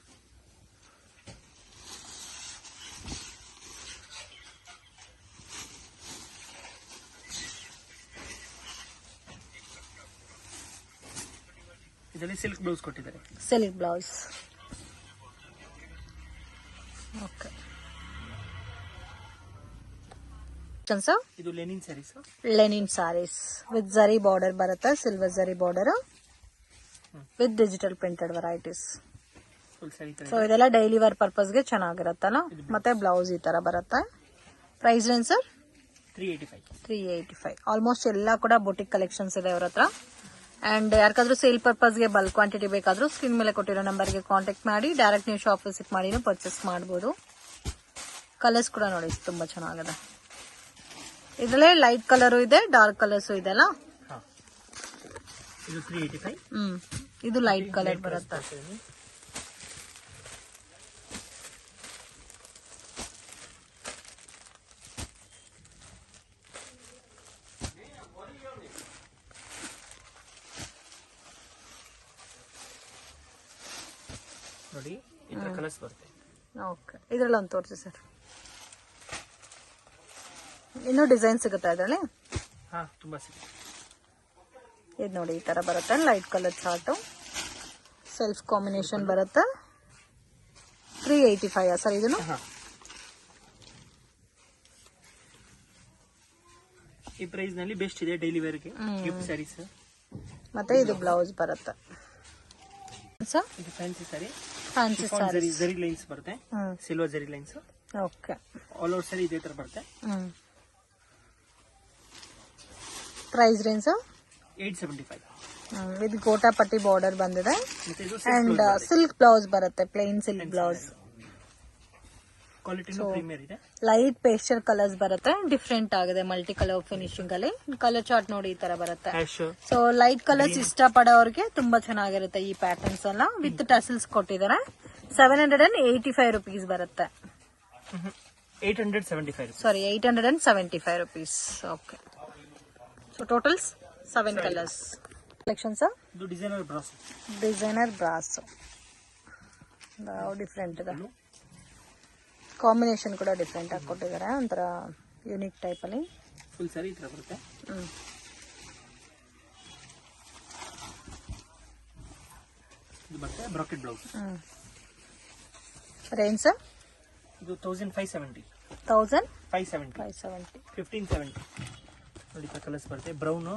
ಇದರಲ್ಲಿ ಸಿಲ್ಕ್ ಬ್ಲೌಸ್ ಕೊಟ್ಟಿದ್ದಾರೆ. Silk blouse. ಓಕೆ, ಇದು linen sarees. Linen sarees with zari border ಬರುತ್ತೆ. Silver zari border with digital printed varieties. Full saree ತರ. ಸೊ ಇದೆಲ್ಲ ಡೈಲಿ ವೇರ್ ಪರ್ಪಸ್ ಗೆ ಚೆನ್ನಾಗಿರುತ್ತಲ್ಲ. ಮತ್ತೆ ಬ್ಲೌಸ್ ಈ ತರ ಬರುತ್ತೆ. Price range sir 385. ಆಲ್ಮೋಸ್ಟ್ ಎಲ್ಲ ಕೂಡ ಬೊಟಿಕ್ ಕಲೆಕ್ಷನ್ಸ್ ಇದೆ ಅವ್ರ ಹತ್ರ. ಅಂಡ್ ಯಾರಿಗಾದ್ರೂ ಸೇಲ್ ಪರ್ಪಸ್ ಗೆ ಬಲ್ಕ್ ಕ್ವಾಂಟಿಟಿ ಬೇಕಾದ್ರೂ ಸ್ಕ್ರೀನ್ ಮೇಲೆ ಕೊಟ್ಟಿರೋ ನಂಬರ್ಗೆ ಕಾಂಟ್ಯಾಕ್ಟ್ ಮಾಡಿ ಡೈರೆಕ್ಟ್ ನೀವು ಶಾಪ್ ವಿಸಿಟ್ ಮಾಡಿನೂ ಪರ್ಚೇಸ್ ಮಾಡಬಹುದು. ಕಲರ್ಸ್ ಕೂಡ ನೋಡಿ ತುಂಬಾ ಚೆನ್ನಾಗಿದೆ. ಇದರಲ್ಲೇ ಲೈಟ್ ಕಲರ್ ಇದೆ, ಡಾರ್ಕ್ ಕಲರ್ಸ್ ಇದೆ ಅಲ್ಲ. ಇದು 385. ಇದು ಲೈಟ್ ಕಲರ್ ಬರುತ್ತೆ. ನೋಡಿ ಈ ತರ ಕಲರ್ಸ್ ಬರುತ್ತೆ. ಓಕೆ, ಇದರಲ್ಲಿ ಒಂದು ತೋರಿಸಿ ಸರ್. ಇನ್ನೂ ಡಿಸೈನ್ ಸಿಗುತ್ತಾ ಇದರಲ್ಲಿ? ತುಂಬಾ ಸಿಗುತ್ತೆ. ಇದು ನೋಡಿ ಈ ತರ ಬರುತ್ತೆ. Light colour chart, self combination ಬರುತ್ತೆ. 385 ಸರ್ ಇದನ್ನು. ಈ ಪ್ರೈಸ್ ನಲ್ಲಿ ಬೆಸ್ಟ್ ಇದೆ ಡೈಲಿ ವೇರ್ ಗೆ ಗಿಫ್ಟ್ ಸ್ಯಾರೀಸ್. ಮತ್ತೆ ಇದು ಬ್ಲೌಸ್ ಬರುತ್ತೆ. ಇದು ಫ್ಯಾನ್ಸಿ ಸ್ಯಾರಿ. ಫ್ಯಾನ್ಸಿ ಸ್ಯಾರಿ ಜರಿ ಲೈನ್ಸ್ ಬರುತ್ತೆ. ಸಿಲ್ವರ್ ಜರಿ lines. Okay, all over sari ಇದೇ ತರ ಬರುತ್ತೆ. Price range 875. With gota patti border ಬಂದಿದೆ. ಅಂಡ್ ಸಿಲ್ಕ್ ಬ್ಲೌಸ್ ಬರುತ್ತೆ, plain silk blouse. Quality premier ಇದೆ. ಲೈಟ್ ಪೇಸ್ಟಲ್ ಕಲರ್ಸ್ ಬರುತ್ತೆ. ಡಿಫ್ರೆಂಟ್ ಆಗಿದೆ ಮಲ್ಟಿ ಕಲರ್ ಫಿನಿಶಿಂಗ್ ಅಲ್ಲಿ. ಕಲರ್ ಚಾರ್ಟ್ ನೋಡಿ ಈ ತರ ಬರುತ್ತೆ. ಸೊ ಲೈಟ್ ಕಲರ್ಸ್ ಇಷ್ಟ ಪಡೋರಿಗೆ ತುಂಬಾ ಚೆನ್ನಾಗಿರುತ್ತೆ ಈ ಪ್ಯಾಟರ್ನ್ಸ್ ಎಲ್ಲ. ವಿತ್ ಟಸಲ್ಸ್ ಕೊಟ್ಟಿದ್ದಾರೆ. 785 rupees ಬರುತ್ತೆ. 875. Sorry 875 rupees. Okay, so totals 7 colours. Collections. ಇದು designer brasso. Designer brasso different ಇದೆ. ಕಾಂಬಿನೇಷನ್ ಕೂಡ ಡಿಫ್ರೆಂಟ್ ಆಗಿ ಕೊಟ್ಟಿದ್ದಾರೆ. ಒಂಥರ ಯೂನಿಕ್ ಟೈಪ್ ಅಲ್ಲಿ. ಫುಲ್ ಸ್ಯಾರಿ ಈ ತರ ಬರುತ್ತೆ. ಇದು ಬರುತ್ತೆ ಬ್ರಾಕೆಟ್ ಬ್ಲೌಸ್. ರೇಂಜ್ ಸರ್ ಇದು 1570. 1570 1570 ನೋಡಿ ಕಲರ್ಸ್ ಬರುತ್ತೆ. ಬ್ರೌನು,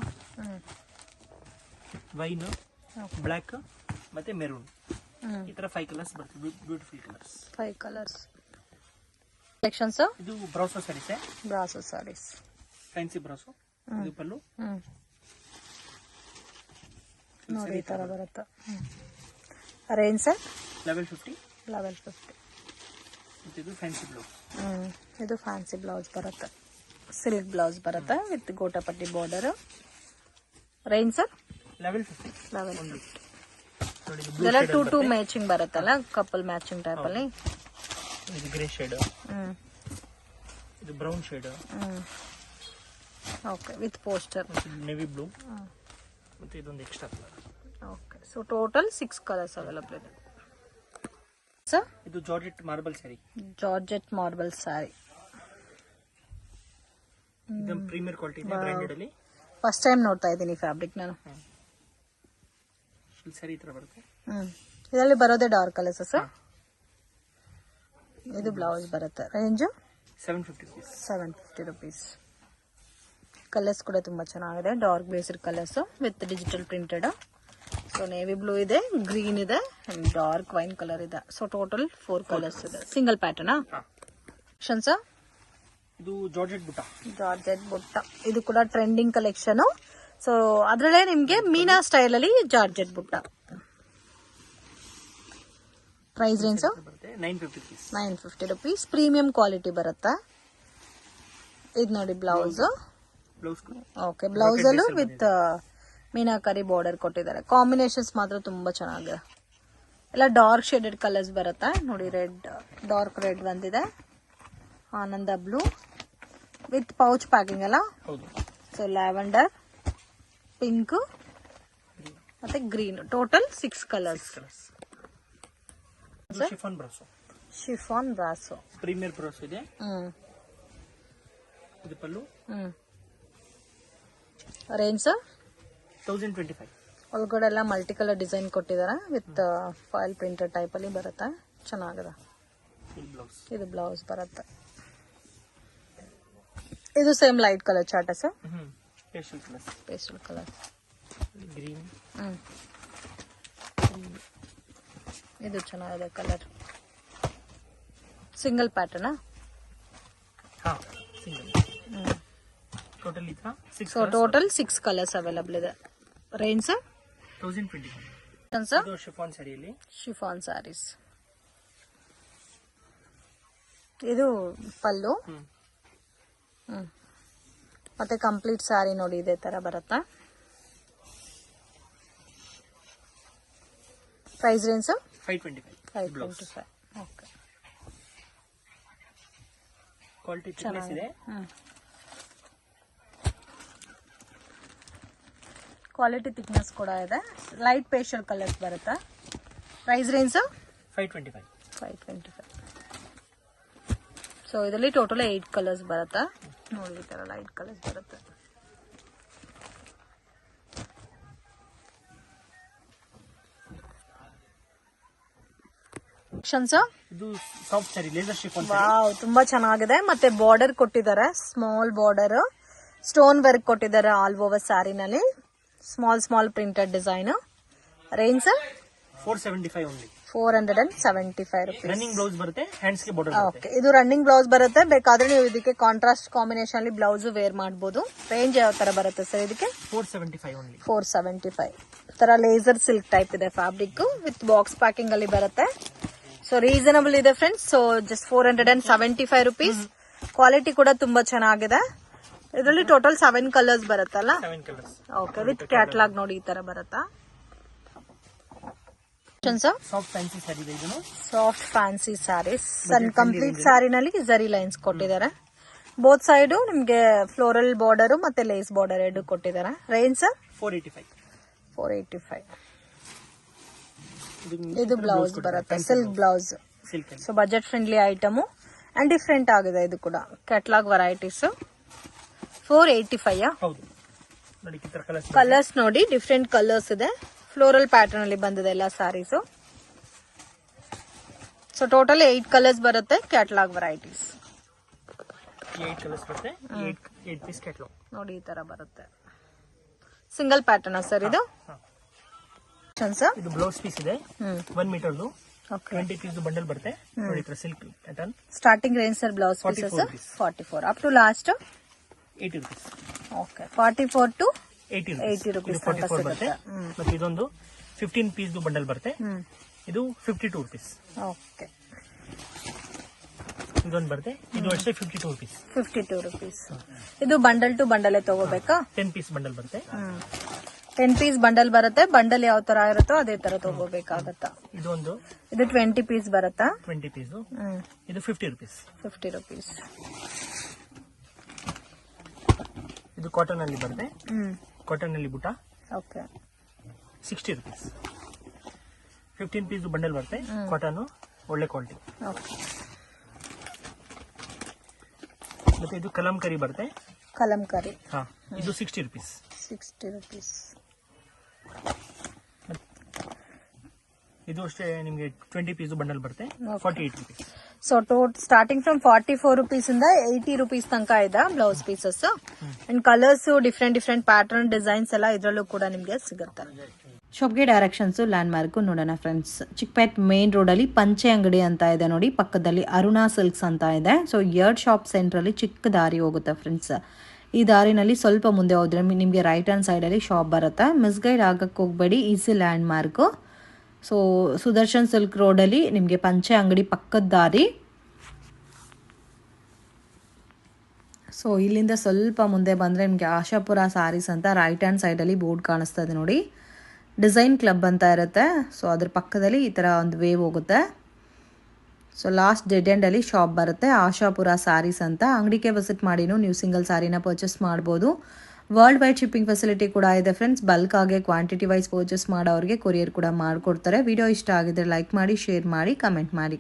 ವೈನು, ಬ್ಲ್ಯಾಕ್ ಮತ್ತೆ ಮೆರೂನ್, ಈ ತರ 5 ಕಲರ್ಸ್ ಬರುತ್ತೆ. Beautiful colours. 5 colours collections. ಇದು brasso sarees. Brasso sarees fancy brasso. ಇದು ಪಲ್ಲು ನೋಡಿ ಈ ತರ ಬರುತ್ತೆ. Range sir 1150. ಇದು ಫ್ಯಾನ್ಸಿ ಬ್ಲೌಸ್. ಇದು ಫ್ಯಾನ್ಸಿ ಬ್ಲೌಸ್ ಬರುತ್ತೆ. ಸಿಲ್ಕ್ ಬ್ಲೌಸ್ ಬರುತ್ತೆ with gotapatti border. Range sir 1150. ಇದೆಲ್ಲ 2 ಮ್ಯಾಚಿಂಗ್ ಬರುತ್ತಲ್ಲ, ಕಪಲ್ ಮ್ಯಾಚಿಂಗ್ ಟೈಪ್ ಅಲ್ಲಿ. ಇದು ಗ್ರೇ ಶೇಡ್, ಇದು brown shade, okay with poster, navy blue, ಮತ್ತೆ ಇದೊಂದು extra colour. Okay so total 6 colours available ಇದೆ ಸರ್. ಇದು georgette marble sari. Georgette marble sari ಇದು ಪ್ರೀಮಿಯರ್ ಕ್ವಾಲಿಟಿ ಇದೆ, ಬ್ರಾಂಡೆಡ್ ಅಲ್ಲಿ. ಫಸ್ಟ್ ಟೈಮ್ ನೋಡ್ತಾ ಇದ್ದೀನಿ ಫ್ಯಾಬ್ರಿಕ್ ನಾನು. ಸ್ಯಾರಿ ಈ ತರ ಬರುತ್ತೆ. ಇದರಲ್ಲಿ ಬರೋದೇ ಡಾರ್ಕ್ ಕಲರ್ಸ್ ಸರ್. ಇದು ಬ್ಲೌಸ್ ಬರುತ್ತೆ. Range 750 rupees. ಕಲರ್ಸ್ ಕೂಡ ತುಂಬಾ ಚೆನ್ನಾಗಿದೆ. Dark based colours with digital printed. So navy blue ಇದೆ, ಗ್ರೀನ್ ಇದೆ ಅಂಡ್ ಡಾರ್ಕ್ ವೈನ್ ಕಲರ್ ಇದೆ. ಸೊ ಟೋಟಲ್ 4 ಕಲರ್ಸ್ ಇದೆ. Single pattern sir. ಇದು ಜಾರ್ಜೆಟ್ ಬುಟ್ಟ. ಇದು ಕೂಡ ಟ್ರೆಂಡಿಂಗ್ ಕಲೆಕ್ಷನ್. ಸೊ ಅದ್ರಲ್ಲೇ ನಿಮ್ಗೆ ಮೀನಾ ಸ್ಟೈಲ್ ಅಲ್ಲಿ georgette butta. Price range 950 rupees. Premium quality ಬರುತ್ತೆ. ಇದು ನೋಡಿ ಬ್ಲೌಸ್. ಓಕೆ ಬ್ಲೌಸ್ ಅಲ್ಲೂ ವಿತ್ ಮೀನಾಕರಿ ಬಾರ್ಡರ್ ಕೊಟ್ಟಿದ್ದಾರೆ. ಕಾಂಬಿನೇಷನ್ಸ್ ಮಾತ್ರ ತುಂಬಾ ಚೆನ್ನಾಗಿದೆ. ಎಲ್ಲ ಡಾರ್ಕ್ ಶೇಡೆಡ್ ಕಲರ್ಸ್ ಬರುತ್ತೆ ನೋಡಿ. ರೆಡ್, ಡಾರ್ಕ್ ರೆಡ್ ಬಂದಿದೆ, ಆನಂದ ಬ್ಲೂ ವಿತ್ ಪೌಚ್ ಪ್ಯಾಕಿಂಗ್ ಅಲ್ಲ. ಸೊ ಲ್ಯಾವೆಂಡರ್, ಪಿಂಕ್ ಮತ್ತೆ green. Total 6 colours. Chiffon brasso premier brasso ಇದೆ. ಇದು ಪಲ್ಲು. ರೇಂಜ್ 1025. ಒಳಗಡೆ ಎಲ್ಲ ಮಲ್ಟಿ ಕಲರ್ ಡಿಸೈನ್ ಕೊಟ್ಟಿದ್ದಾರೆ ವಿತ್ ಫಾಯಿಲ್ ಪ್ರಿಂಟೆಡ್ ಟೈಪ್ ಅಲ್ಲಿ ಬರುತ್ತೆ. ಚೆನ್ನಾಗಿದೆ. ಇದು ಬ್ಲೌಸ್ ಬರುತ್ತೆ. ಇದು same light colour chart sir. Pastel colour green. ಇದು ಚೆನ್ನಾಗಿದೆ colour. Single pattern. Total 6 colours available ಇದೆ. ರೇಂಜ್ 1025. ಶಿಫಾನ್ ಸ್ಯಾರೀಸ್. ಇದು ಪಲ್ಲು. ಮತ್ತೆ ಕಂಪ್ಲೀಟ್ ಸ್ಯಾರಿ ನೋಡಿ ಇದೇ ತರ ಬರುತ್ತಾ. Price range 525. Okay quality thickness ಇದೆ. ಕ್ವಾಲಿಟಿ ಥಿಕ್ನೆಸ್ ಕೂಡ ಇದೆ. ಲೈಟ್ ಪೇಸ್ಟಲ್ ಕಲರ್ಸ್ ಬರುತ್ತೆ. Price range 525. ಸೊ ಇದರಲ್ಲಿ ಟೋಟಲ್ 8 ಕಲರ್ಸ್ ಬರುತ್ತೆ ನೋಡಿ. ಈ ತರ ಲೈಟ್ ಕಲರ್ಸ್ ಬರುತ್ತೆ. ಇದು soft sari, laser chiffon. Wow ತುಂಬಾ ಚೆನ್ನಾಗಿದೆ. ಮತ್ತೆ ಬಾರ್ಡರ್ ಕೊಟ್ಟಿದ್ದಾರೆ, ಸ್ಮಾಲ್ ಬಾರ್ಡರ್, ಸ್ಟೋನ್ ವರ್ಕ್ ಕೊಟ್ಟಿದ್ದಾರೆ ಆಲ್ ಓವರ್ ಸ್ಯಾರಿನಲ್ಲಿ. Small printed design. Range 475 only. 475 rupees. Running blouse ಬರುತ್ತೆ, ಹ್ಯಾಂಡ್ಸ್ ಗೆ ಬಾರ್ಡರ್ ಬರುತ್ತೆ. ಇದು ರನ್ನಿಂಗ್ ಬ್ಲೌಸ್ ಬರುತ್ತೆ. ಬೇಕಾದ್ರೆ ನೀವು ಇದಕ್ಕೆ ಕಾಂಟ್ರಾಸ್ಟ್ ಕಾಂಬಿನೇಷನ್ ಅಲ್ಲಿ ಬ್ಲೌಸ್ ವೇರ್ ಮಾಡಬಹುದು. ರೇಂಜ್ ಯಾವ ತರ ಬರುತ್ತೆ ಸರ್ ಇದಕ್ಕೆ? 475 only. 475. ತರ ಲೇಸರ್ ಸಿಲ್ಕ್ ಟೈಪ್ ಇದೆ ಫ್ಯಾಬ್ರಿಕ್ ವಿತ್ ಬಾಕ್ಸ್ ಪ್ಯಾಕಿಂಗ್ ಅಲ್ಲಿ ಬರುತ್ತೆ. ಸೊ ರೀಸನಬಲ್ ಇದೆ friends. So just 475 rupees. Quality ಕೂಡ ತುಂಬಾ ಚೆನ್ನಾಗಿದೆ. ಇದರಲ್ಲಿ ಟೋಟಲ್ 7 ಕಲರ್ಸ್ ಬರುತ್ತಲ್ಲ. ಓಕೆ ವಿತ್ ಕ್ಯಾಟಲಾಗ್ ನೋಡಿ ಈ ತರ ಬರುತ್ತಾ. Soft fancy sarees. ಕಂಪ್ಲೀಟ್ ಸ್ಯಾರಿನಲ್ಲಿ ಜರಿ ಲೈನ್ಸ್ ಕೊಟ್ಟಿದ್ದಾರೆ. ಬೋತ್ ಸೈಡ್ ನಿಮ್ಗೆ ಫ್ಲೋರಲ್ ಬಾರ್ಡರ್ ಮತ್ತೆ ಲೇಸ್ ಬಾರ್ಡರ್ ಎರಡು ಕೊಟ್ಟಿದ್ದಾರೆ. ರೇಂಜ್ 485. ಇದು ಬ್ಲೌಸ್ ಬರುತ್ತೆ, silk blouse. So budget friendly item and different ಆಗಿದೆ. ಇದು ಕೂಡ ಕ್ಯಾಟಲಾಗ್ ವೆರೈಟೀಸ್. 485. ಕಲರ್ಸ್ ನೋಡಿ ಡಿಫ್ರೆಂಟ್ ಕಲರ್ಸ್ ಇದೆ. ಫ್ಲೋರಲ್ ಪ್ಯಾಟರ್ನ್ ಅಲ್ಲಿ ಬಂದಿದೆ ಎಲ್ಲ ಸ್ಯಾರೀಸು. ಸೊ ಟೋಟಲ್ 8 ಕಲರ್ಸ್ ಬರುತ್ತೆ. ಕ್ಯಾಟಲಾಗ್ ವೆರೈಟೀಸ್ 8 ಕಲರ್ಸ್ ಬರುತ್ತೆ. 8 ಪೀಸ್ ಕ್ಯಾಟಲಾಗ್ ನೋಡಿ ಈ ತರ ಬರುತ್ತೆ. ಸಿಂಗಲ್ ಪ್ಯಾಟರ್ನ್ ಸರ್ ಇದು. ಇದು ಬ್ಲೌಸ್ ಪೀಸ್ ಇದೆ 1 ಮೀಟರ್ದು. 20 ಪೀಸ್ ಬಂಡಲ್ ಬರುತ್ತೆ ನೋಡಿ. Silk pattern. Starting range sir blouse pieces 44 up to last 80 rupees. Okay 44 to 80 rupees. 44 ಬರುತ್ತೆ. ಮತ್ತೆ ಇದೊಂದು 15 ಪೀಸ್ ಬಂಡಲ್ ಬರುತ್ತೆ. ಇದು 52 rupees. ಓಕೆ ಇದೊಂದು ಬರುತ್ತೆ. ಇದು ಅಷ್ಟೇ 52 rupees. 52 rupees. ಇದು ಬಂಡಲ್ ಟು ಬಂಡಲ್ ತಗೋಬೇಕಾ? 10 ಪೀಸ್ ಬಂಡಲ್ ಬರುತ್ತೆ. 10 ಪೀಸ್ ಬಂಡಲ್ ಬರುತ್ತೆ. ಬಂಡಲ್ ಯಾವ ತರ ಇರುತ್ತೋ ಅದೇ ತರ ತಗೋಬೇಕಾಗತ್ತಾ? ಇದು 20 ಪೀಸ್ ಬರುತ್ತಾ? 20 ಪೀಸ್. ಇದು 50 rupees. 50 rupees. ಇದು ಕಾಟನ್ ಅಲ್ಲಿ ಬರುತ್ತೆ. ಕಾಟನ್ ಅಲ್ಲಿ ಬುಟ್ಟ. Okay 60 rupees. 15 ಪೀಸ್ ಬಂಡಲ್ ಬರುತ್ತೆ. ಕಾಟನ್ ಒಳ್ಳೆ ಕ್ವಾಲಿಟಿ. ಓಕೆ ಮತ್ತೆ ಇದು ಕಲಂಕರಿ ಬರುತ್ತೆ. ಕಲಂಕರಿ ಇದು 60 rupees. 60 rupees. ಇದು ಅಷ್ಟೇ ನಿಮಗೆ 20 ಪೀಸ್ ಬಂಡಲ್ ಬರುತ್ತೆ. 48 rupees. So starting from 44 rupees ಇಂದ 80 rupees ತನಕ ಇದೆ blouse pieces. And colours different pattern designs ಎಲ್ಲ ಇದರಲ್ಲೂ ಕೂಡ ನಿಮಗೆ ಸಿಗುತ್ತೆ. ಶಾಪ್ಗೆ ಡೈರೆಕ್ಷನ್ಸ್ ಲ್ಯಾಂಡ್ ಮಾರ್ಕ್ ನೋಡೋಣ ಫ್ರೆಂಡ್ಸ್. ಚಿಕ್ಕಪೇಟ್ ಮೇನ್ ರೋಡ್ ಅಲ್ಲಿ ಪಂಚೆ ಅಂಗಡಿ ಅಂತ ಇದೆ ನೋಡಿ. ಪಕ್ಕದಲ್ಲಿ ಅರುಣಾ ಸಿಲ್ಕ್ಸ್ ಅಂತ ಇದೆ. ಸೊ ಯರ್ಡ್ ಶಾಪ್ ಸೆಂಟರ್ ಅಲ್ಲಿ ಚಿಕ್ಕ ದಾರಿ ಹೋಗುತ್ತೆ ಫ್ರೆಂಡ್ಸ್. ಈ ದಾರಿನಲ್ಲಿ ಸ್ವಲ್ಪ ಮುಂದೆ ಹೋದ್ರೆ ನಿಮಗೆ ರೈಟ್ ಹ್ಯಾಂಡ್ ಸೈಡ್ ಅಲ್ಲಿ ಶಾಪ್ ಬರುತ್ತೆ. ಮಿಸ್ಗೈಡ್ ಆಗಕ್ಕೆ ಹೋಗ್ಬೇಡಿ. Easy land mark. So Sudarshan silk road ಅಲ್ಲಿ ನಿಮಗೆ ಪಂಚೆ ಅಂಗಡಿ ಪಕ್ಕದ ದಾರಿ. ಸೊ ಇಲ್ಲಿಂದ ಸ್ವಲ್ಪ ಮುಂದೆ ಬಂದರೆ ನಿಮಗೆ ಆಶಾಪುರ ಸ್ಯಾರೀಸ್ ಅಂತ ರೈಟ್ ಹ್ಯಾಂಡ್ ಸೈಡಲ್ಲಿ ಬೋರ್ಡ್ ಕಾಣಿಸ್ತಾ ಇದೆ ನೋಡಿ. ಡಿಸೈನ್ ಕ್ಲಬ್ ಅಂತ ಇರುತ್ತೆ. ಸೊ ಅದ್ರ ಪಕ್ಕದಲ್ಲಿ ಈ ಥರ ಒಂದು ವೇವ್ ಹೋಗುತ್ತೆ. ಸೊ ಲಾಸ್ಟ್ ಡೆಡ್ ಎಂಡಲ್ಲಿ ಶಾಪ್ ಬರುತ್ತೆ ಆಶಾಪುರ ಸ್ಯಾರೀಸ್ ಅಂತ. ಅಂಗಡಿಗೆ ವಿಸಿಟ್ ಮಾಡಿನೂ ನೀವು ಸಿಂಗಲ್ ಸ್ಯಾರಿನ ಪರ್ಚೇಸ್ ಮಾಡ್ಬೋದು. ವರ್ಲ್ಡ್ ವೈಡ್ ಶಿಪ್ಪಿಂಗ್ ಫೆಸಿಲಿಟಿ ಕೂಡ ಇದೆ ಫ್ರೆಂಡ್ಸ್. ಬಲ್ಕ್ ಆಗಿ ಕ್ವಾಂಟಿಟಿ ವೈಸ್ ಪರ್ಚೇಸ್ ಮಾಡೋರಿಗೆ ಕೊರಿಯರ್ ಕೂಡ ಮಾಡಿಕೊಡ್ತಾರೆ. ವಿಡಿಯೋ ಇಷ್ಟ ಆಗಿದ್ರೆ ಲೈಕ್ ಮಾಡಿ, ಶೇರ್ ಮಾಡಿ, ಕಮೆಂಟ್ ಮಾಡಿ.